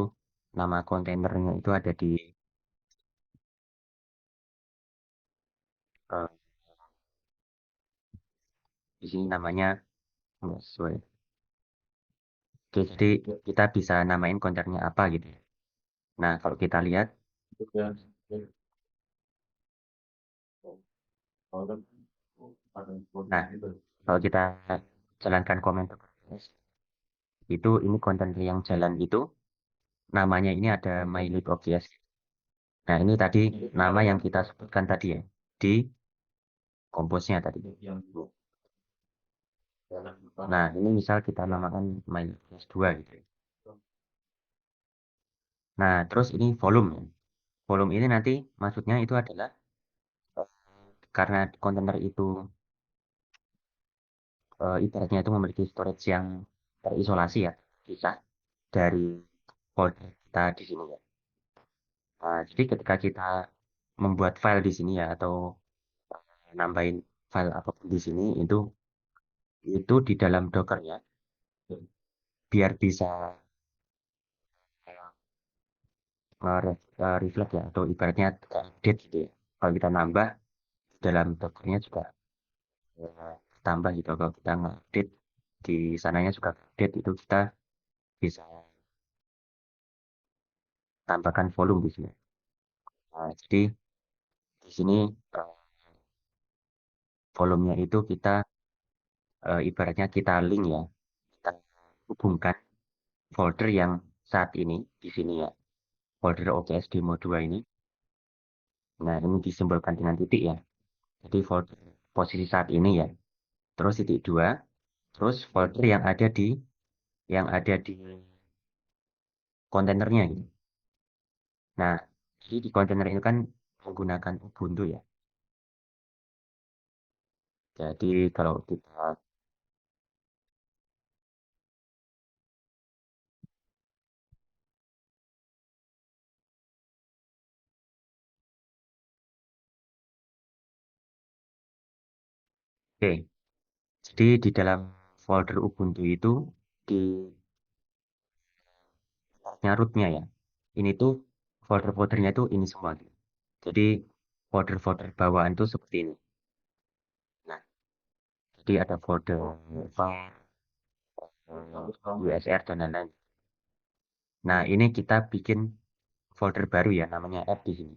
nama kontainernya itu ada eh, di sini namanya nggak sesuai. Oke, jadi kita bisa namain kontainernya apa gitu ya. Nah, kalau kita lihat, nah kalau kita jalankan komen itu ini kontainer yang jalan itu namanya ini ada mylib.js. Nah, ini tadi nama yang kita sebutkan tadi ya di komposnya tadi. Nah, ini misal kita namakan mylib 2 gitu. Nah, terus ini volume. Volume ini nanti maksudnya itu adalah eh, karena kontainer itu ibaratnya itu memiliki storage yang terisolasi ya, bisa dari folder kita di sini ya. Nah, jadi ketika kita membuat file di sini ya atau nambahin file apapun di sini itu di dalam Docker ya, biar bisa reflect ya atau ibaratnya update gitu ya. Kalau kita nambah dalam Dockernya juga tambah gitu. Kalau kita update di sananya juga update itu kita bisa tambahkan volume di sini. Nah, jadi di sini eh, volumenya itu kita ibaratnya kita link ya, kita hubungkan folder yang saat ini di sini ya, folder OKS Demo 2 ini. Nah, ini disimbolkan dengan titik ya. Jadi folder posisi saat ini ya. Terus titik 2, terus folder yang ada di kontainernya gitu. Nah, jadi di kontainer itu kan menggunakan Ubuntu ya. Jadi kalau kita oke, jadi di dalam folder Ubuntu itu di rootnya ya. Ini tuh folder-foldernya tuh ini semua gitu. Jadi folder-folder bawaan tuh seperti ini. Nah, jadi ada folder file, USR dan lain-lain. Nah, ini kita bikin folder baru ya, namanya app di sini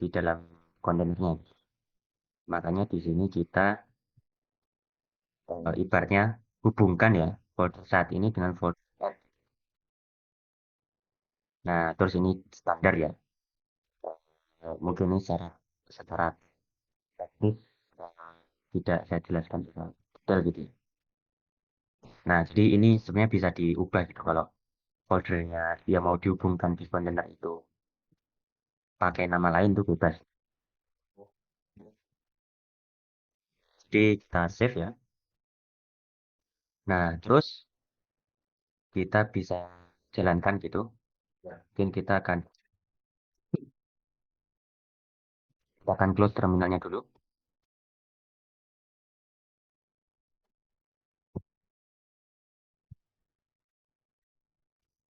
di dalam kontainernya. Makanya di sini kita ibaratnya hubungkan ya folder saat ini dengan folder app. Nah, terus ini standar ya. Mungkin ini secara teknis eh, tidak saya jelaskan secara detail gitu ya. Nah, jadi ini sebenarnya bisa diubah gitu kalau foldernya dia mau dihubungkan di kontainer itu pakai nama lain tuh bebas. Jadi kita save ya. Nah, terus kita bisa jalankan gitu. Mungkin kita akan close terminalnya dulu.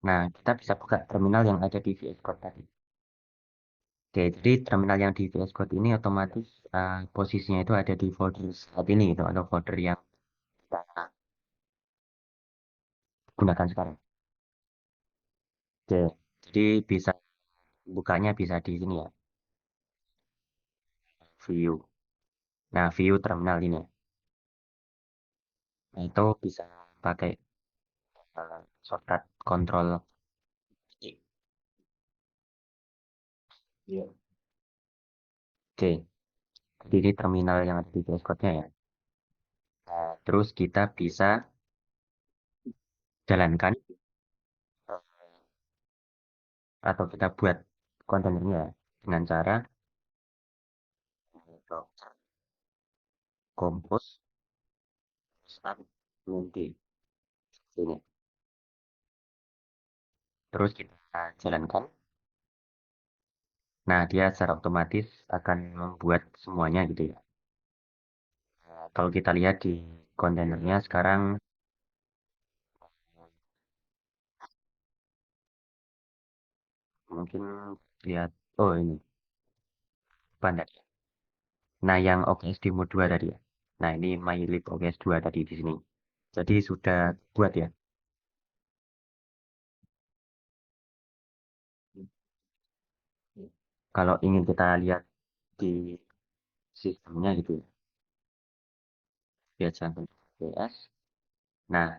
Nah, kita bisa buka terminal yang ada di VS Code tadi. Oke, jadi terminal yang di VS Code ini otomatis posisinya itu ada di folder saat ini gitu, atau folder yang kita gunakan sekarang. Oke, jadi bukanya bisa di sini ya, view. Nah, view terminal ini. Nah, itu bisa pakai shortcut control. Oke, jadi ini terminal yang ada di VS Code-nya ya. Nah, terus kita bisa jalankan atau kita buat kontainernya dengan cara compose start nanti ini. Terus kita jalankan. Nah, dia secara otomatis akan membuat semuanya gitu ya. Nah, kalau kita lihat di kontainernya sekarang mungkin lihat, oh ini bandar. Nah, yang OKS Demo 2 tadi ya. Nah, ini MyLib OKS 2 tadi di sini. Jadi sudah buat ya. Kalau ingin kita lihat di sistemnya gitu ya. Lihat sampai OKS. Nah,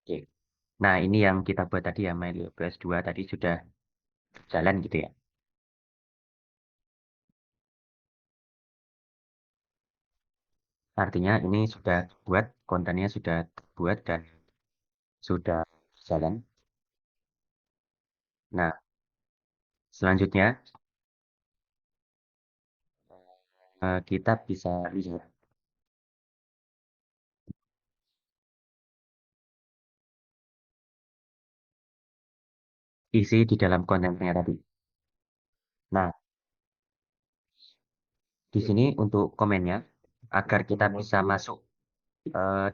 oke. Nah, ini yang kita buat tadi ya, MyLib OKS 2 tadi sudah jalan gitu ya. Artinya ini sudah buat, kontennya sudah terbuat dan sudah jalan. Nah, selanjutnya kita bisa lihat isi di dalam kontennya tadi. Nah, di sini untuk komennya, agar kita bisa masuk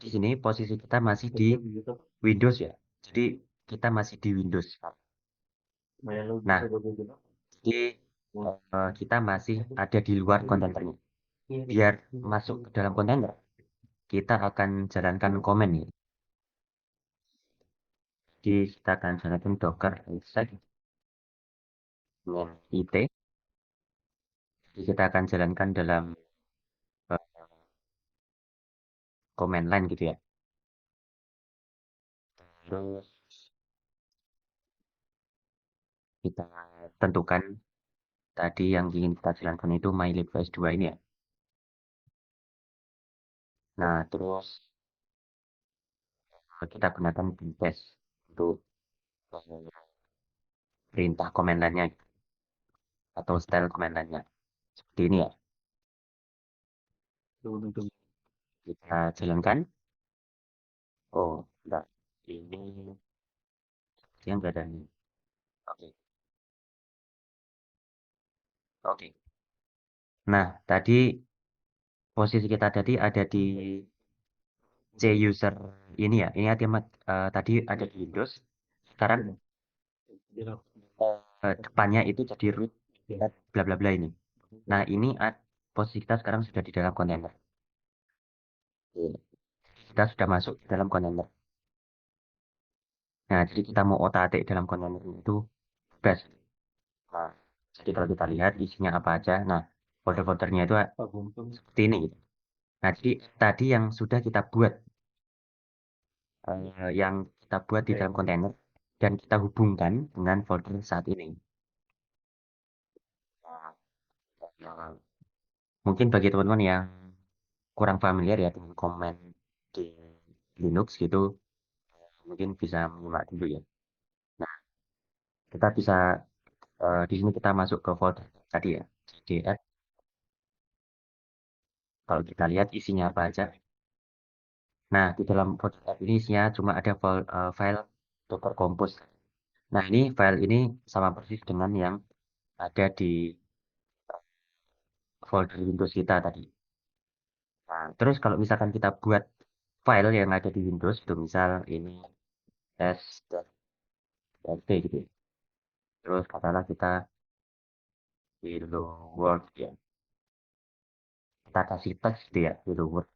di sini posisi kita masih di Windows ya. Jadi kita masih di Windows. Nah, jadi kita masih ada di luar kontennya. Biar masuk ke dalam kontainer, kita akan jalankan komen ya. Jadi kita akan jalankan docker exec dengan IT. Jadi kita akan jalankan dalam eh, command line gitu ya. Terus kita tentukan tadi yang ingin kita jalankan itu mylibs 2 ini ya. Nah, terus kita gunakan bash untuk eh, perintah command line-nya atau style command line-nya. Seperti ini ya. Kita jalankan. Oh, enggak. Ini yang enggak ada nih. Oke. Oke. Nah, tadi posisi kita tadi ada di C user ini ya. Ini tadi ada di Windows. Sekarang depannya itu jadi root bla bla bla ini. Nah, ini posisi kita sekarang sudah di dalam kontainer. Oke. Kita sudah masuk ke dalam kontainer. Nah, jadi kita mau otak-atik dalam kontainer itu bebas. Nah, jadi kalau kita lihat isinya apa aja. Nah, folder-foldernya itu seperti ini gitu. Nah, jadi tadi yang sudah kita buat, yang kita buat di dalam kontainer dan kita hubungkan dengan folder saat ini. Nah, mungkin bagi teman-teman yang kurang familiar ya dengan command di Linux gitu, mungkin bisa menyimak dulu ya. Nah, kita bisa di sini kita masuk ke folder tadi ya, cds. Kalau kita lihat isinya apa aja. Nah, di dalam folder app ini isinya cuma ada file Docker Compose. Nah, ini file ini sama persis dengan yang ada di folder Windows kita tadi. Nah, terus kalau misalkan kita buat file yang ada di Windows, itu misal ini test.txt gitu ya. Terus katakanlah kita hello world ya. Kita kasih teks gitu ya, hello world.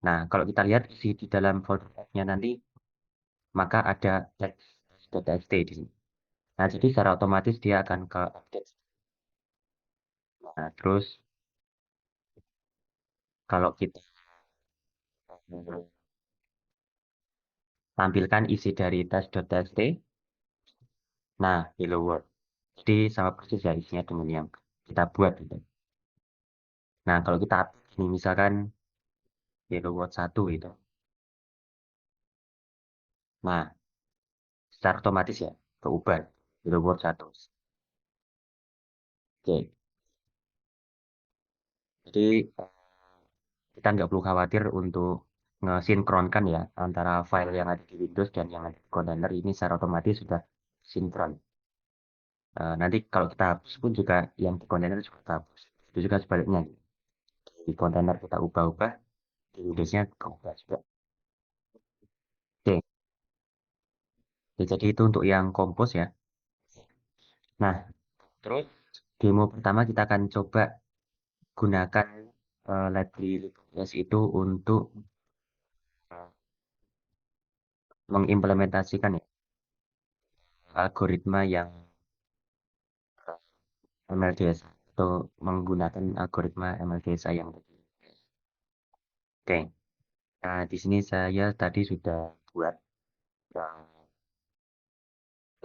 Nah, kalau kita lihat isi di dalam folder nya nanti, maka ada teks.txt di sini. Nah, jadi secara otomatis dia akan ke update. Nah, terus kalau kita tampilkan isi dari test.txt, nah, hello world. Jadi sama persis ya isinya dengan yang kita buat gitu. Nah, kalau kita update ini misalkan hello world 1 gitu. Nah, secara otomatis ya keubah hello world 1. Oke, jadi kita nggak perlu khawatir untuk ngesinkronkan ya antara file yang ada di Windows dan yang ada di kontainer ini secara otomatis sudah sinkron. Nanti kalau kita hapus pun juga yang di kontainer juga kita hapus. Itu juga sebaliknya. Di kontainer kita ubah-ubah, di Windowsnya keubah juga. Oke, jadi itu untuk yang kompos ya. Nah, terus demo pertama kita akan coba gunakan library LibreOffice itu untuk eh, mengimplementasikan ya, algoritma yang MLDSA atau menggunakan algoritma MLDSA yang tadi. Oke, nah di sini saya tadi sudah buat eh,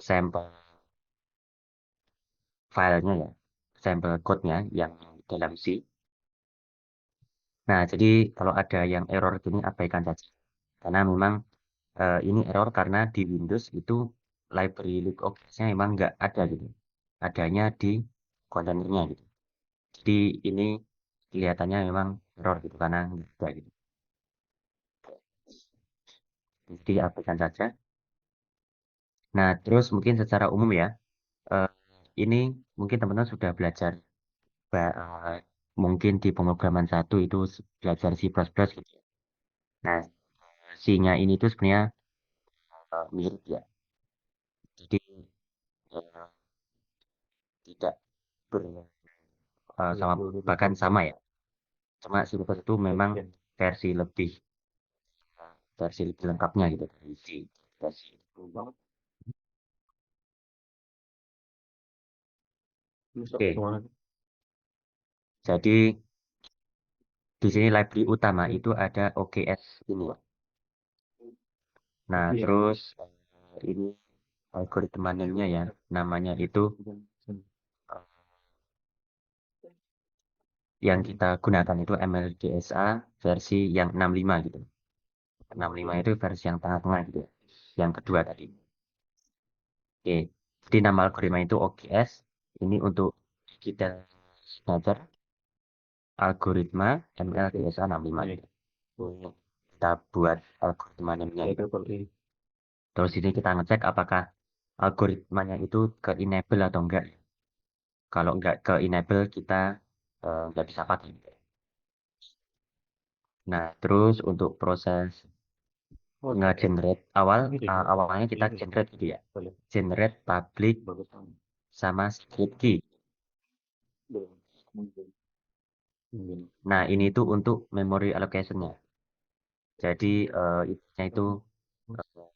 sampel filenya ya, sampel code-nya yang dalam C. Nah, jadi kalau ada yang error gini abaikan saja. Karena memang ini error karena di Windows itu library LibreOffice-nya memang nggak ada gitu. Adanya di kontainernya gitu. Jadi ini kelihatannya memang error gitu karena nggak ada gitu. Jadi abaikan saja. Nah, terus mungkin secara umum ya, eh, ini mungkin teman-teman sudah belajar eh, mungkin di pemrograman satu itu belajar C++ gitu ya. Nah, C-nya ini tuh sebenarnya mirip ya. Jadi eh, tidak ber, sama bahkan sama ya. Cuma C++ itu memang versi lebih versi lebih lengkapnya gitu dari C versi. Oke, jadi di sini library utama itu ada OGS ini. Nah, terus ini algoritmanya ya, namanya itu eh, yang kita gunakan itu MLDSA versi yang 65 gitu. 65 itu versi yang tengah-tengah gitu ya. Yang kedua tadi. Oke. Jadi nama algoritma itu OGS. Ini untuk digital signature algoritma MLDSA 65 gitu. Kita buat algoritma namanya gitu. Terus ini kita ngecek apakah algoritmanya itu ke enable atau enggak. Kalau enggak ke enable kita nggak bisa pakai. Nah, terus untuk proses nge-generate awalnya kita generate gitu ya. Generate public sama secret key. Nah, ini tuh untuk memory allocation-nya. Jadi intinya itu eh,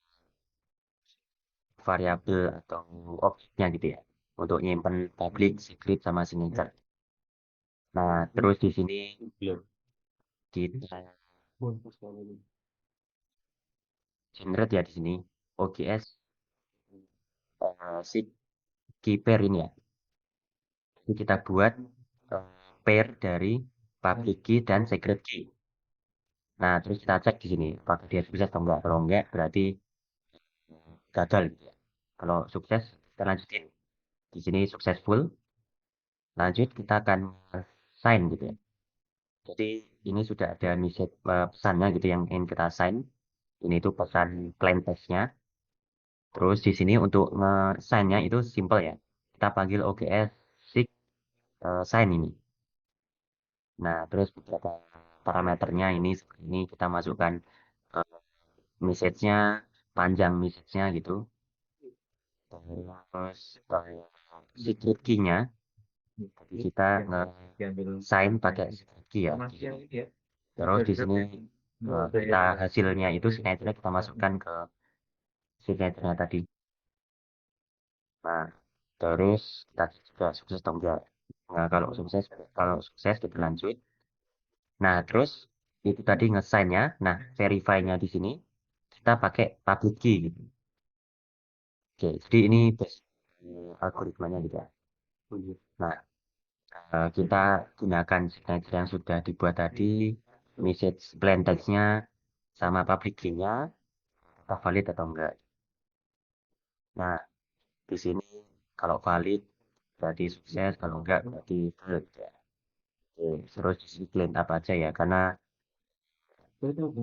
variabel atau objeknya gitu ya. Untuk nyimpen public, secret sama signature. Nah, terus di sini kita generate ya di sini OGS si key pair ini ya. Jadi kita buat pair dari public key dan secret key. Nah, terus kita cek di sini apakah dia sukses atau enggak. Kalau enggak, berarti gagal gitu ya. Kalau sukses, kita lanjutin. Di sini successful, lanjut kita akan sign gitu ya. Jadi ini sudah ada message pesannya gitu yang ingin kita sign. Ini itu pesan plain text-nya. Terus di sini untuk nge-sign-nya itu simple ya. Kita panggil OGS sig sign ini. Nah, terus beberapa parameternya ini kita masukkan eh, message-nya, panjang message-nya gitu. Terus secret key-nya, jadi kita nge-sign pakai secret key ya. Terus di sini kita hasilnya itu signature kita masukkan ke signature-nya tadi. Nah, terus kita cek juga sukses atau enggak. Nah, kalau sukses kita lanjut. Nah, terus itu tadi nge-sign-nya. Nah, verify-nya di sini kita pakai public key gitu. Oke, jadi ini basic algoritmanya gitu ya. Nah, kita gunakan signature yang sudah dibuat tadi, message plain text-nya, sama public key-nya, apakah valid atau enggak. Nah, di sini kalau valid berarti sukses, kalau enggak berarti failed ya. Oke, terus di sini clean up aja ya, karena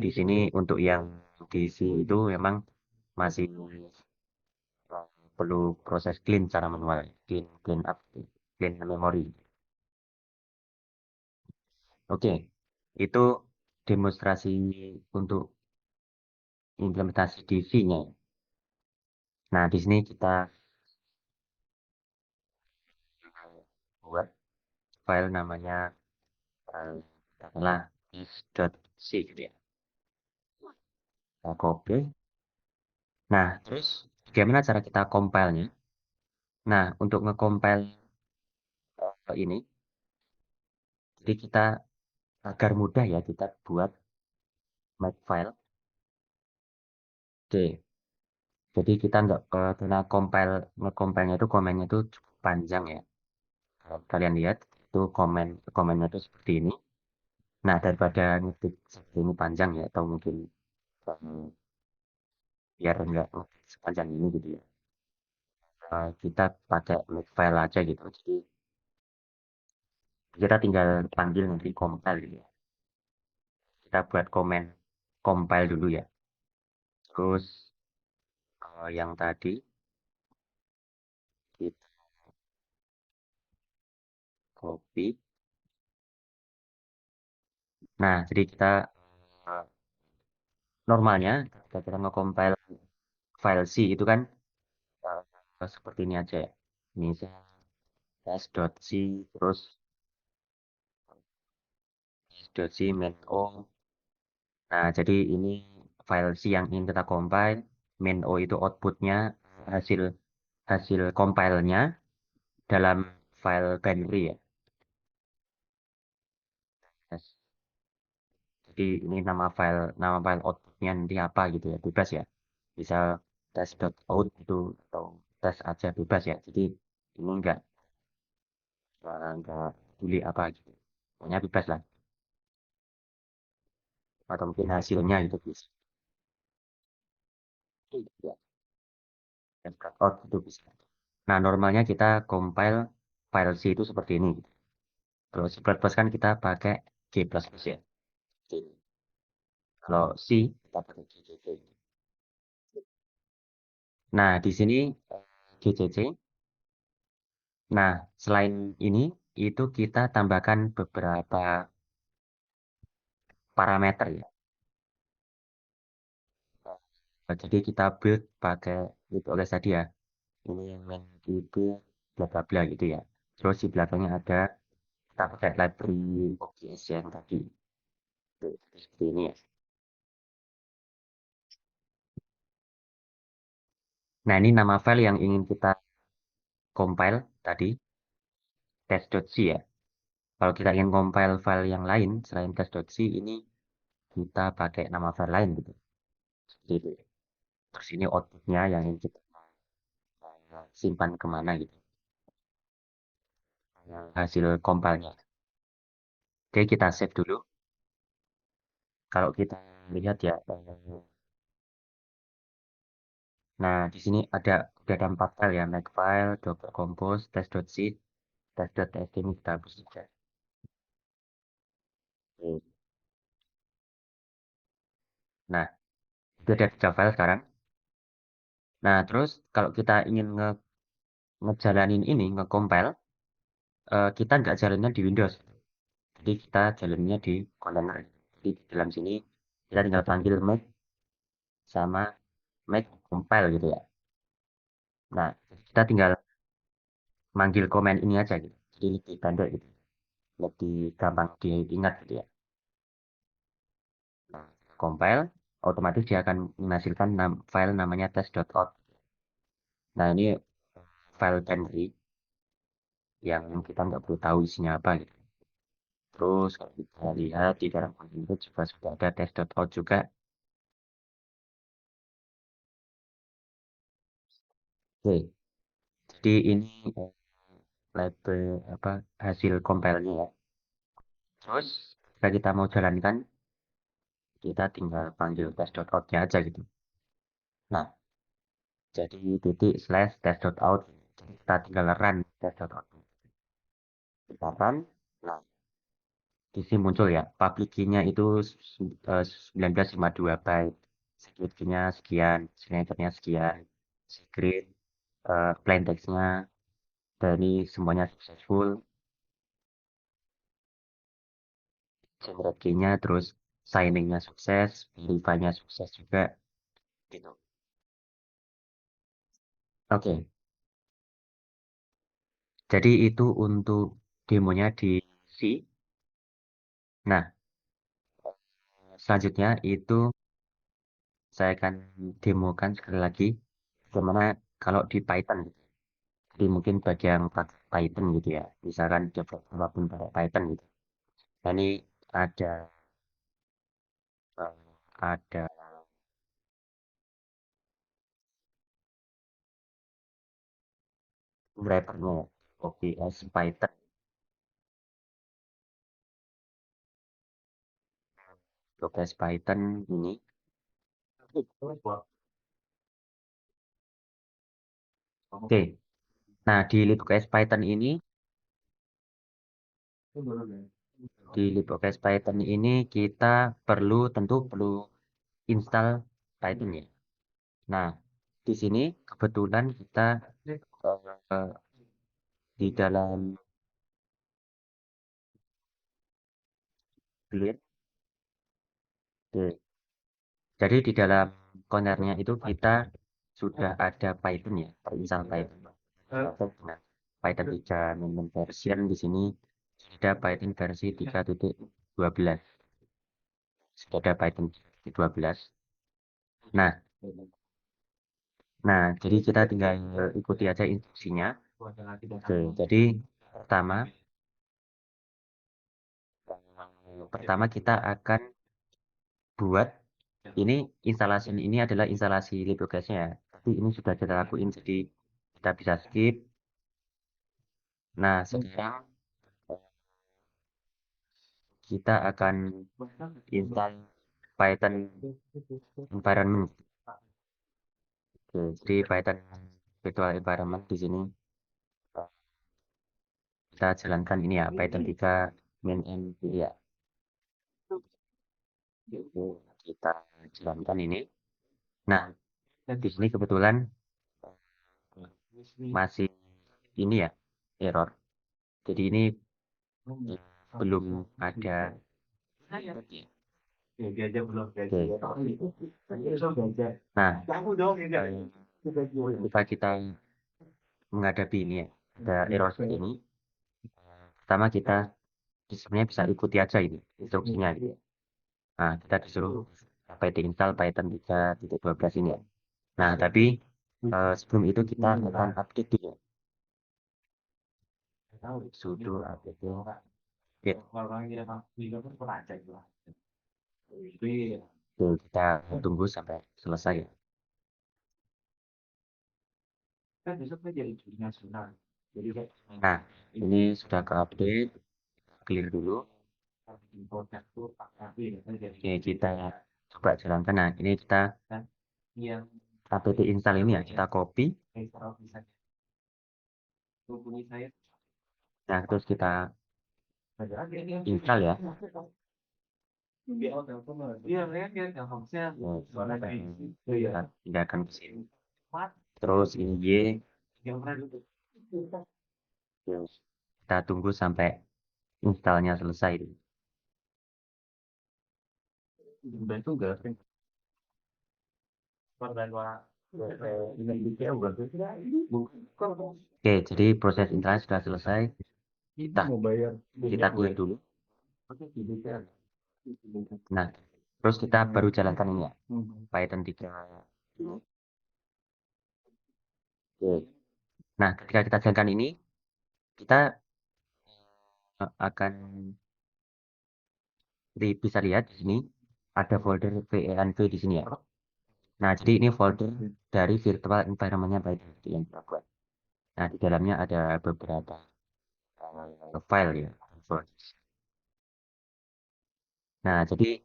di sini untuk yang diisi itu memang masih perlu proses clean secara manual, clean up, clean memori. Oke, itu demonstrasi untuk implementasi di V-nya. Nah, di sini kita buat file namanya eh, katakanlah is.c gitu ya. Kita copy. Nah, terus bagaimana cara kita compile-nya? Nah, untuk nge-compile ini, jadi kita agar mudah ya kita buat makefile. Oke, jadi kita nggak kena nge-compile-nya itu komennya itu cukup panjang ya. Kalau kalian lihat itu komennya itu seperti ini. Nah, daripada ngetik seperti ini panjang ya, atau mungkin eh, biar nggak sepanjang ini gitu ya. Kita pakai makefile aja gitu. Jadi kita tinggal panggil nanti compile gitu ya. Kita buat komen compile dulu ya. Terus yang tadi kita copy. Nah, jadi kita eh, normalnya ketika kita nge-compile file C itu kan seperti ini aja ya. Misal s.c terus s.c main o. Nah, jadi ini file C yang ingin kita compile. Main o itu outputnya hasil hasil compile-nya dalam file binary ya. Yes. Jadi ini nama file outputnya nanti apa gitu ya, bebas ya. Misal test.out itu atau tes aja bebas ya. Jadi ini enggak peduli apa gitu. Pokoknya bebas lah. Atau mungkin hasilnya itu bisa. Ya, test.out itu bisa. Nah, normalnya kita compile file C itu seperti ini. Kalau C++ kan kita pakai G++ ya. Jadi, kalau C kita pakai GCC. Nah, di sini GCC. Nah, selain ini, itu kita tambahkan beberapa parameter ya. Jadi kita build pakai itu oleh tadi ya. Ini yang main itu bla bla bla gitu ya. Terus di belakangnya ada kita pakai library OGS yang tadi. Tuh, seperti ini ya. Nah, ini nama file yang ingin kita compile tadi, test.c ya. Kalau kita ingin compile file yang lain selain test.c, ini kita pakai nama file lain gitu. Seperti itu. Terus ini outputnya yang ingin kita simpan kemana gitu. Hasil compile-nya. Oke, kita save dulu. Kalau kita lihat ya, nah di sini ada 4 file ya, makefile, docker compose, test.c, test.txt ini kita hapus saja. Oke. Nah, itu ada 3 file sekarang. Nah, terus kalau kita ingin ngejalanin ini, nge-compile, kita nggak jalannya di Windows. Jadi kita jalannya di container. Jadi di dalam sini kita tinggal panggil make sama make compile gitu ya. Nah, kita tinggal manggil komen ini aja gitu. Jadi lebih pendek gitu. Lebih gampang diingat gitu ya. Nah, compile, otomatis dia akan menghasilkan file namanya test.out. Nah, ini file binary yang kita nggak perlu tahu isinya apa gitu. Terus kalau kita lihat di dalam konten juga sudah ada test.out juga. Oke, jadi ini label apa hasil compile-nya ya. Terus jika kita mau jalankan, kita tinggal panggil test.out-nya aja gitu. Nah, jadi titik slash test.out. Jadi kita tinggal run test.out. Kita run. Nah, di sini muncul ya, public key-nya itu 1952 byte. Secret key-nya sekian, signature-nya sekian, secret, plain text-nya dari semuanya successful, generate key-nya, terus signing-nya sukses, verify-nya sukses juga, gitu. Oke, jadi itu untuk demonya di C. Nah, selanjutnya itu saya akan demokan sekali lagi bagaimana kalau di Python gitu. Jadi mungkin bagi yang pakai Python gitu ya, misalkan developer apapun pakai Python gitu. Nah, ini ada eh, ada wrappernya ya, OPS Python, OPS Python ini. Oke, nah di libOS Python ini, di libOS Python ini kita tentu perlu install Python ya. Nah, di sini kebetulan kita eh, di dalam build, jadi di dalam konernya itu kita sudah ada Python ya, install Python. Dengan Python 3 minimum version di sini sudah Python versi 3.12. Sudah ada Python 12. Nah, jadi kita tinggal ikuti aja instruksinya. Oke, jadi pertama, pertama kita akan buat ini instalasi ini adalah instalasi libguys-nya ya. Tapi ini sudah kita lakuin jadi kita bisa skip. Nah, sekarang kita akan install Python environment. Oke, jadi Python virtual environment di sini kita jalankan ini ya Python 3 main ya. Oke, kita jalankan ini. Nah, di sini kebetulan masih ini ya error. Jadi ini belum ada. Nah, ketika kita menghadapi ini ya, ada error seperti ini. Pertama kita sebenarnya bisa ikuti aja ini instruksinya gitu. Nah, kita disuruh pd install Python 3.12 ini ya. Nah, tapi sebelum itu kita akan update dulu. Sudo apt get. Oke, kita tunggu sampai selesai ya. Nah, ini sudah ke update, clear dulu. Oke, kita coba jalankan. Nah, ini kita apt install ini ya, kita copy. Nah, terus kita install ya. Kita pindahkan ke sini. Terus ini Y. Kita tunggu sampai installnya selesai. Oke, jadi proses install sudah selesai. Kita clear dulu. Nah, terus kita baru jalankan ini ya. Python 3. Oke. Nah, ketika kita jalankan ini, kita akan bisa lihat di sini ada folder VENV di sini ya. Nah, jadi ini folder dari virtual environment-nya PyDB yang kita buat. Nah, di dalamnya ada beberapa file ya. Nah, jadi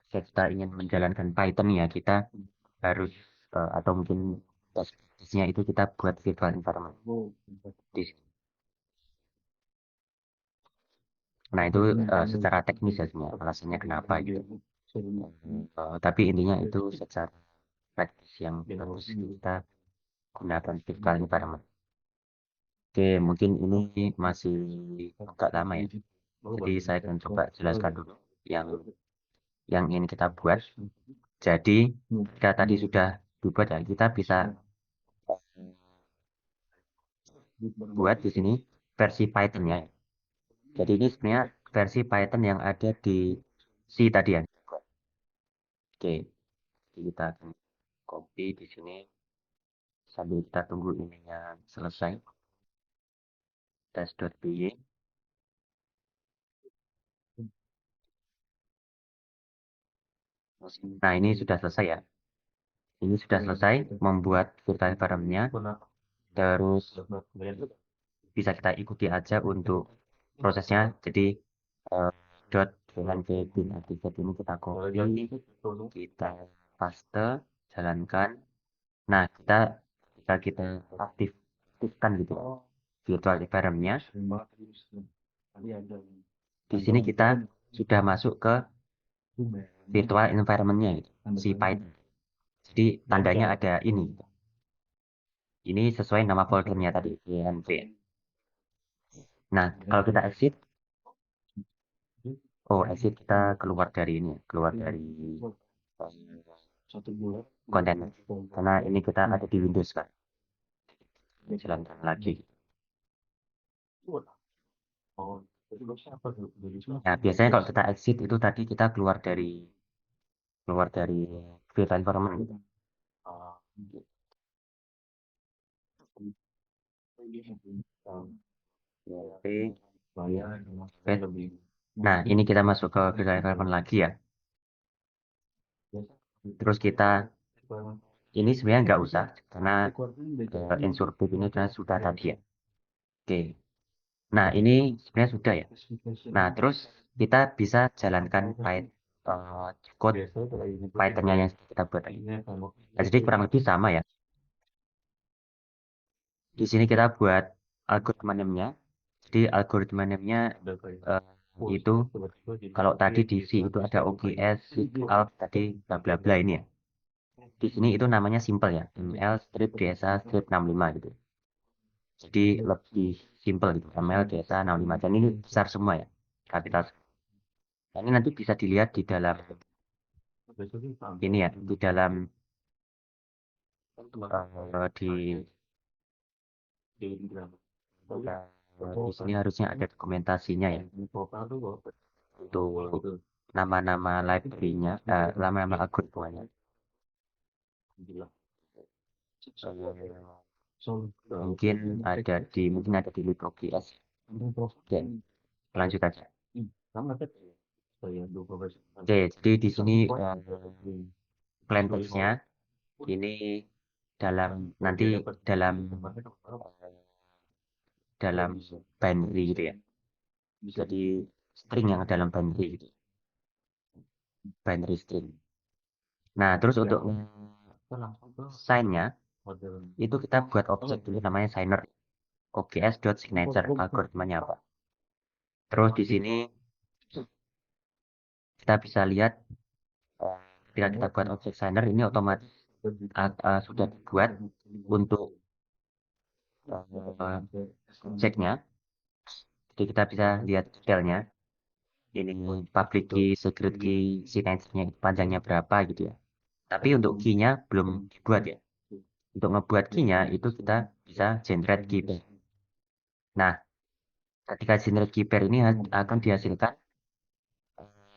jika kita ingin menjalankan Python ya, kita harus atau mungkin basisnya itu kita buat virtual environment di sini. Nah, itu secara teknis ya sebenarnya alasannya kenapa gitu. Tapi intinya itu secara praktis yang bagus kita gunakan virtual environment. Oke, mungkin ini masih agak lama ya. Jadi saya akan coba jelaskan dulu yang ingin kita buat. Jadi kita tadi sudah dibuat ya, kita bisa buat di sini versi Python-nya. Jadi ini sebenarnya versi Python yang ada di C tadi ya. Oke, jadi kita akan copy di sini sambil kita tunggu ininya selesai. Test.py. Nah, ini sudah selesai ya. Ini sudah selesai membuat virtual environment-nya. Terus bisa kita ikuti aja untuk prosesnya. Jadi dot dengan bin activate ini kita copy, kita paste, jalankan. Nah, jika kita aktifkan gitu virtual environment-nya, di sini kita sudah masuk ke virtual environment-nya gitu, si Python. Jadi tandanya ada ini. Ini sesuai nama foldernya tadi, env. Nah, kalau kita exit, exit kita keluar dari ini, keluar dari konten. Karena ini kita ada di Windows kan. Jalankan lagi. Nah, biasanya kalau kita exit itu tadi kita keluar dari virtual environment. Oke. Nah, ini kita masuk ke virtual environment lagi ya. Terus kita ini sebenarnya nggak usah karena insert ini sudah tadi ya. Oke. Nah, ini sebenarnya sudah ya. Nah, terus kita bisa jalankan code Python-nya yang kita buat tadi. Nah, jadi kurang lebih sama ya. Di sini kita buat algoritma name-nya. Jadi algoritma name-nya itu kalau tadi di C itu ada OGS, alt tadi bla bla bla ini ya. Di sini itu namanya simple ya, ML strip DSA strip 65 gitu. Jadi lebih simple gitu, ML DSA 65. Dan ini besar semua ya, kapital. Dan ini nanti bisa dilihat di dalam ini ya, di dalam di sini harusnya ada dokumentasinya ya. Untuk nama-nama library-nya, nama-nama algoritmanya. Mungkin ada di LibreOffice. Oke, lanjut aja. Oke, jadi di sini plain text-nya ini nanti dalam binary gitu ya. Jadi string yang dalam binary gitu. Binary string. Nah, terus untuk sign-nya itu kita buat objek dulu namanya signer. OGS.signature algoritmanya apa. Terus di sini kita bisa lihat ketika kita buat objek signer ini otomatis sudah dibuat untuk objeknya. Jadi kita bisa lihat detailnya. Ini public key, secret key, signature-nya panjangnya berapa gitu ya. Tapi untuk key-nya belum dibuat ya. Untuk ngebuat key-nya itu kita bisa generate key pair. Nah, ketika generate key pair ini akan dihasilkan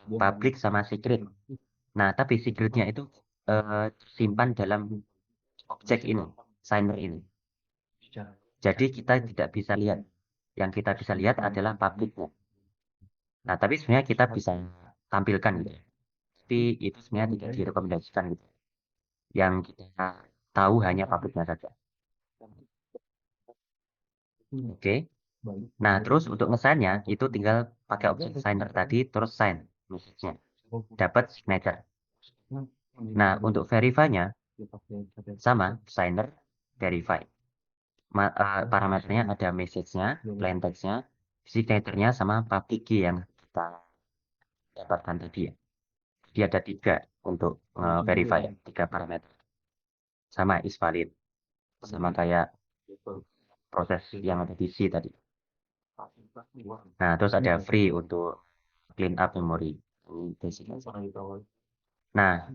public sama secret. Nah, tapi secretnya itu simpan dalam objek ini, signer ini. Jadi kita tidak bisa lihat. Yang kita bisa lihat adalah publiknya. Nah, tapi sebenarnya kita bisa tampilkan gitu. Tapi itu sebenarnya tidak direkomendasikan gitu. Yang kita tahu hanya publiknya saja. Oke. Nah, terus untuk ngesign-nya itu tinggal pakai opsi signer tadi terus sign message-nya. Dapat signature. Nah, untuk verify-nya sama signer verify. Parameternya ada message-nya, plain text-nya, signature-nya sama public key yang kita dapatkan tadi ya. Jadi ada tiga untuk verify ya, tiga parameter. Sama is valid. Sama kayak proses yang ada di C tadi. Nah, terus ada free untuk clean up memory. Ini basic aja. Nah,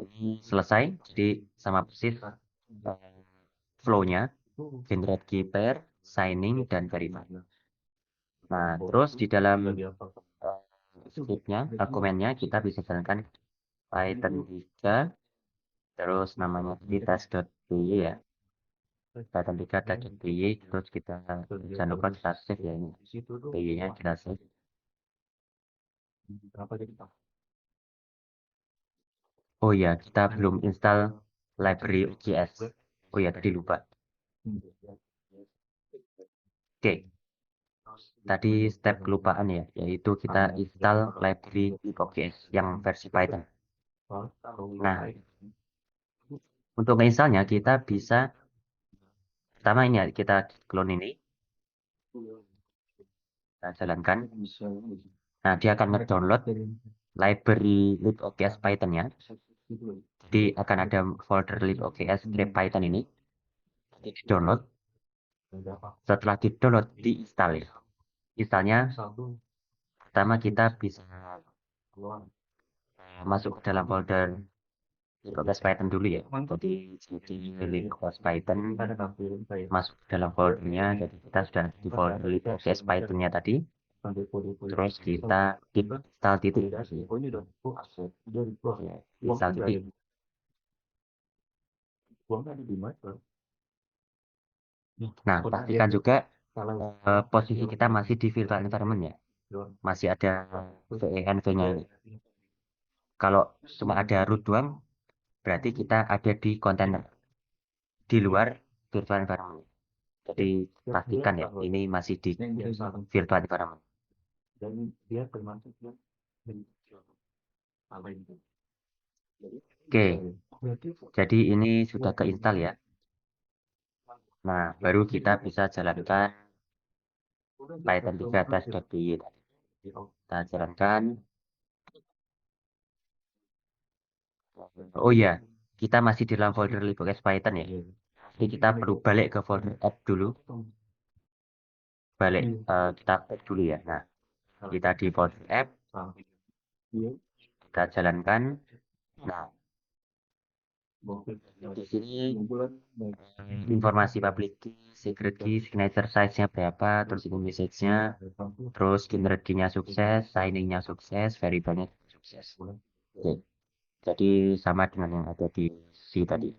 ini selesai. Jadi sama persis flow-nya, generate key pair, signing, dan verify. Nah, terus di dalam script-nya, komennya kita bisa jalankan Python 3, terus namanya di test.py ya. Python 3 test.py, terus kita jangan lupa kita save ya ini. py-nya kita save. Oh ya, kita belum install library OJS. Oh ya, tadi lupa. Oke, tadi step kelupaan ya, yaitu kita install library OJS yang versi Python. Nah, untuk menginstalnya kita bisa pertama ini ya, kita clone ini, kita jalankan. Nah, dia akan nge-download library libOJS Python-nya. Jadi akan ada folder libOJS script Python ini. Jadi di-download. Setelah di-download, diinstal ya. Installnya, pertama kita bisa masuk ke dalam folder libOJS Python dulu ya. Jadi libOJS Python masuk ke dalam foldernya. Jadi kita sudah di folder libOJS Python-nya tadi. Terus kita install titik. Ya, install titik. Nah, pastikan juga posisi kita masih di virtual environment ya. Masih ada VENV-nya ini. Kalau cuma ada root doang, berarti kita ada di kontainer di luar virtual environment. Jadi pastikan ya, ini masih di virtual environment. Oke, jadi ini sudah keinstall ya. Nah, baru kita bisa jalankan Python 3 test.py. Kita jalankan. Oh iya, kita masih di dalam folder libOJS Python ya. Jadi kita perlu balik ke folder app dulu. Balik, kita back dulu ya. Nah, kita di folder app, kita jalankan. Nah, di sini informasi public key, secret key, signature size-nya berapa, terus ini message-nya, terus generate key-nya sukses, signing-nya sukses, verify-nya sukses. Oke. Jadi sama dengan yang ada di C tadi.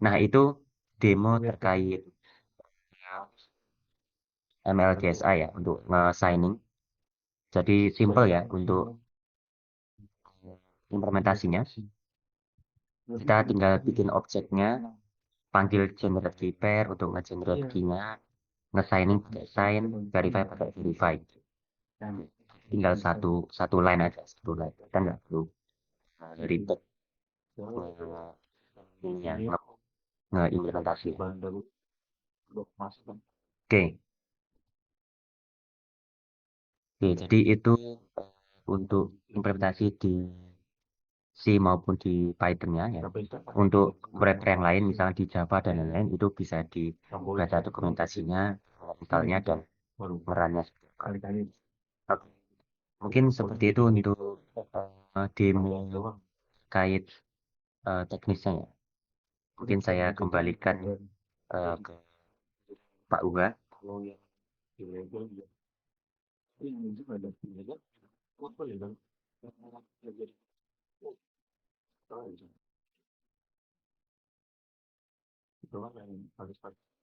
Nah, itu demo terkait MLGSI ya untuk nge-signing. Jadi simple ya untuk implementasinya. Kita tinggal bikin objeknya, panggil generate key pair untuk nge-generate key-nya, nge-signing pakai sign, verify pakai verify. Tinggal satu line aja, satu line. Kita nggak perlu ribet nge-implementasi. Oke. Oke, jadi itu untuk implementasi di C maupun di Python-nya ya. Untuk wrapper yang lain, misalnya di Java dan lain-lain, itu bisa dibaca dokumentasinya, misalnya dan ngerannya. Oke. Mungkin seperti itu untuk demo kait teknisnya ya. Mungkin saya kembalikan ke Pak Uga.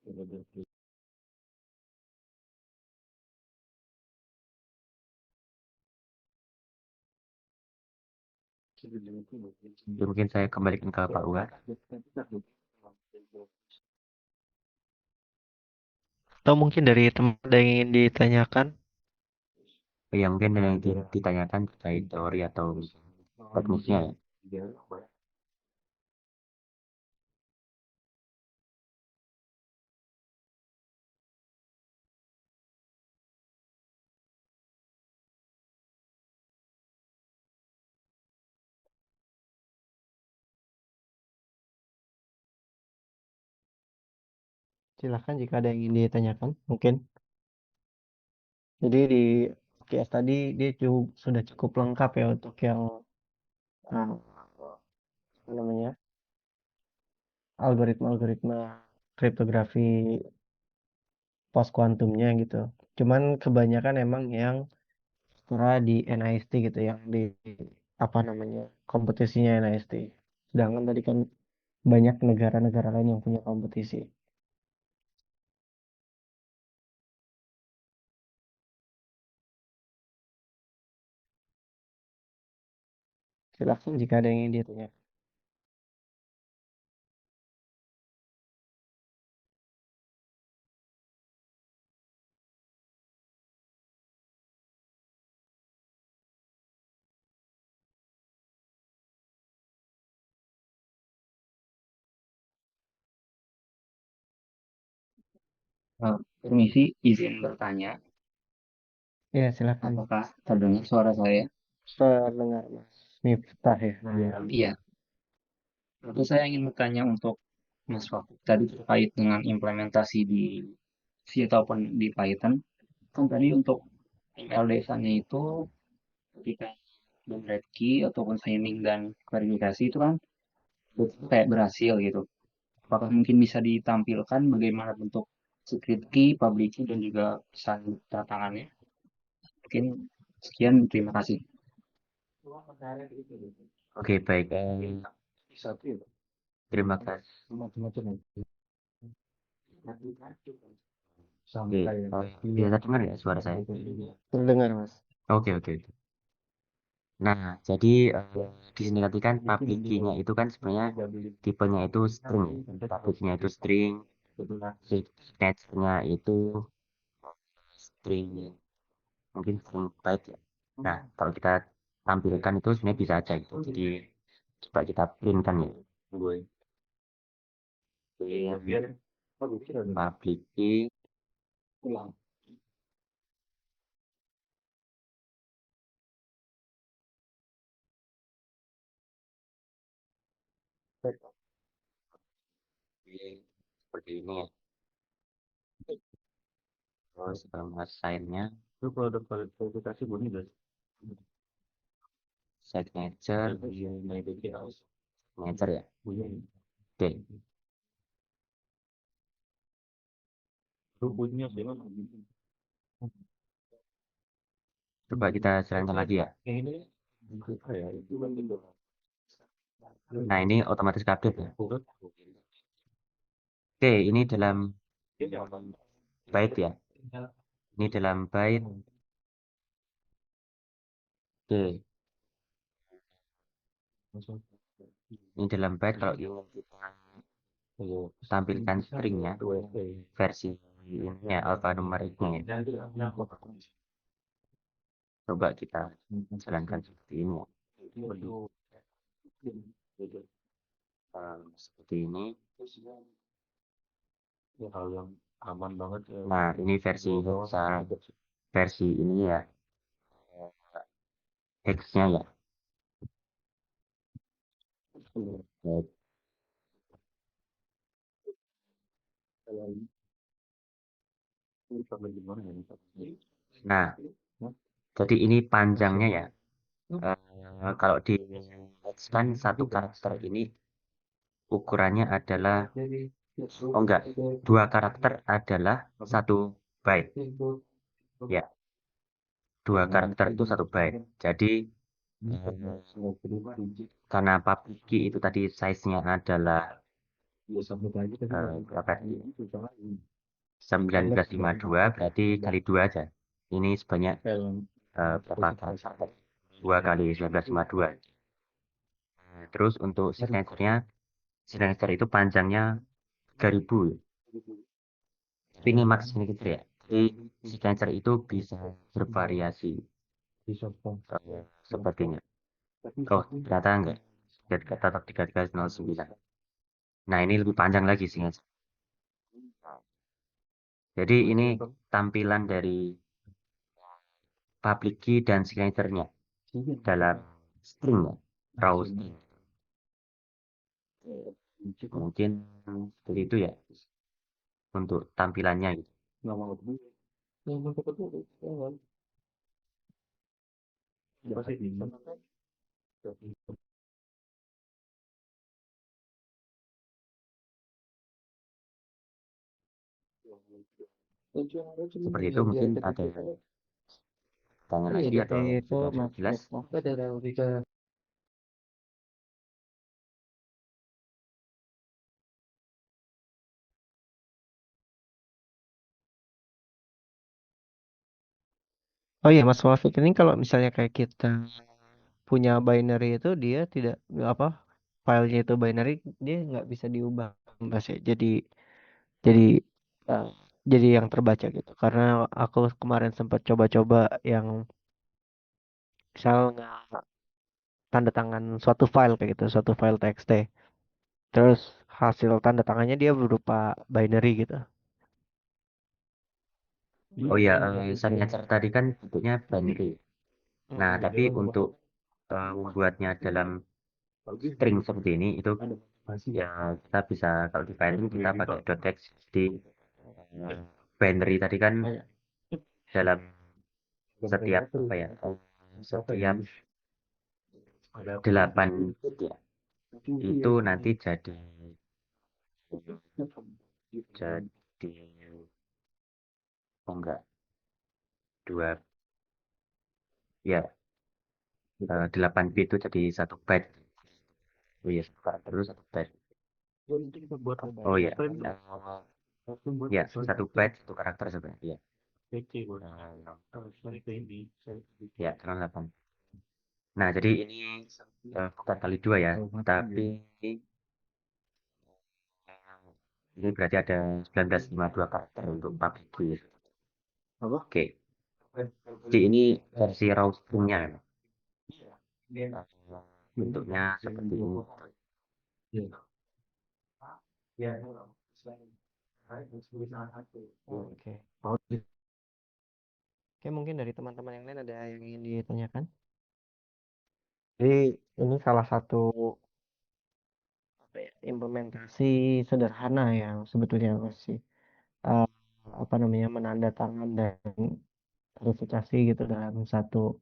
Ya, mungkin saya kembalikan ke Pak Uga. Atau mungkin dari teman ada yang ingin ditanyakan? Ya, mungkin yang ditanyakan terkait teori atau teknisnya ya. Silahkan jika ada yang ingin ditanyakan, mungkin. Jadi di QS tadi dia sudah cukup lengkap ya untuk yang apa namanya algoritma-algoritma kriptografi post kuantumnya gitu. Cuman kebanyakan emang yang secara di NIST gitu, yang di apa namanya kompetisinya NIST. Sedangkan tadi kan banyak negara-negara lain yang punya kompetisi. Silahkan jika ada yang ingin ditanyakan. Permisi, izin bertanya, Ya, silahkan. apakah terdengar suara saya? Terdengar Mas Miftah ya. Iya, tentu saya ingin bertanya untuk Mas Fakuk tadi terkait dengan implementasi di C ataupun di Python. Kan tadi untuk MLDS-nya itu ketika generate key ataupun signing dan verifikasi itu kan kayak berhasil gitu. Apakah mungkin bisa ditampilkan bagaimana bentuk secret key, public key, dan juga pesan tanda tangannya? Mungkin sekian, terima kasih. Oke, baik. Terima kasih. Oke, bisa dengar ya suara saya? Terdengar Mas. Oke, oke. Nah, jadi di sini tadi kan public key-nya itu kan sebenarnya tipenya itu string. Public key-nya itu string, signature-nya itu string, mungkin string byte ya. Nah, kalau kita tampilkan itu sebenarnya bisa aja gitu. Jadi coba kita print kan ya. Public key. Seperti ini ya. Terus sign-nya signature signature ya. Oke. Coba kita jalankan lagi ya. Nah, ini otomatis update ya. Oke, ini dalam byte ya. Ini dalam byte. Oke, ini dalam byte kalau ingin kita tampilkan stringnya versi ini ya, alfanumeriknya ya. Coba kita jalankan seperti ini ya. Seperti ini. Nah, ini versi versi ini ya, X-nya ya. Baik. Nah, jadi ini panjangnya ya. Kalau di X kan satu karakter ini ukurannya adalah, oh enggak, dua karakter adalah satu byte. Ya, dua karakter itu satu byte. Jadi karena public key itu tadi size-nya adalah berapa tadi? 1952 berarti kali 2 aja. Ini sebanyak berapa kali? 2 kali 1952. Terus untuk signature itu panjangnya 3000. Tapi ini max signature ya. Jadi signature itu bisa bervariasi sepertinya. Oh, ternyata enggak. Tetap 3309. Nah, ini lebih panjang lagi signature. Jadi ini tampilan dari public key dan signature-nya dalam string ya, raw string. Mungkin seperti itu ya untuk tampilannya gitu. Seperti itu mungkin ada tanya lagi Jadi atau itu sudah Mas jelas. Retno. Oh iya Mas Wafiq, ini kalau misalnya kayak kita punya binary itu dia tidak apa filenya itu binary, dia nggak bisa diubah Mas ya. Jadi eh, jadi yang terbaca gitu. Karena aku kemarin sempat coba-coba yang misal nggak tanda tangan suatu file kayak gitu, suatu file TXT. Terus hasil tanda tangannya dia berupa binary gitu. Oh iya, signature tadi kan bentuknya binary. Nah, tapi untuk membuatnya dalam string seperti ini itu ya kita bisa kalau di Python kita pakai .text. Jadi binary tadi kan dalam setiap apa ya setiap 8 bit ya itu nanti jadi oh enggak 2 ya 8 bit itu jadi 1 byte. Oh iya, terus 1 byte. Oh iya, ya 1 byte 1 karakter sebenarnya. Ya, terus 8. Nah, jadi ini bukan kali 2 ya, tapi ini berarti ada 1952 karakter untuk public key. Oke, jadi ini versi raw string-nya. Bentuknya seperti ini. Oke. Oke, mungkin dari teman-teman yang lain ada yang ingin ditanyakan? Jadi ini salah satu apa ya, implementasi sederhana yang sebetulnya masih eh, apa namanya menandatangan dan verifikasi gitu dalam satu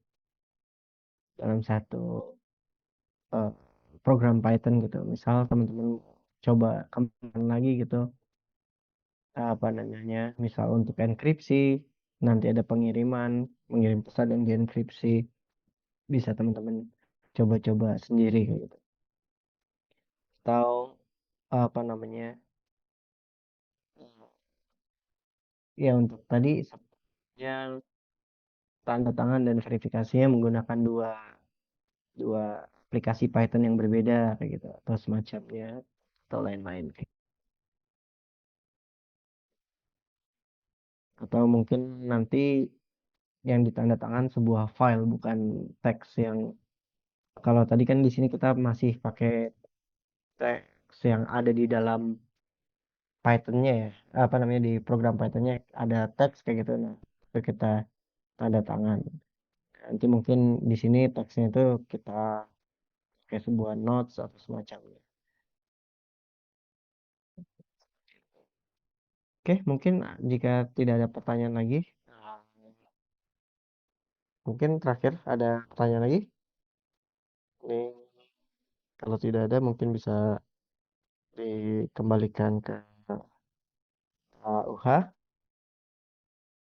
eh, program Python gitu. Misal teman-teman coba kembangkan lagi gitu apa namanya, misal untuk enkripsi nanti ada pengiriman, mengirim pesan yang dienkripsi, bisa teman-teman coba-coba sendiri gitu. Atau apa namanya? Ya untuk tadi sebenarnya tanda tangan dan verifikasinya menggunakan dua dua aplikasi Python yang berbeda kayak gitu atau semacamnya atau lain-lain kayak. Atau mungkin nanti yang ditanda tangan sebuah file bukan teks yang kalau tadi kan di sini kita masih pakai teks yang ada di dalam Pythonnya ya apa namanya di program Pythonnya ada teks kayak gitu nah itu kita tanda tangan nanti mungkin di sini teksnya itu kita pakai sebuah notes atau semacamnya. Oke, mungkin jika tidak ada pertanyaan lagi, mungkin terakhir ada pertanyaan lagi. Ini kalau tidak ada mungkin bisa dikembalikan ke UH.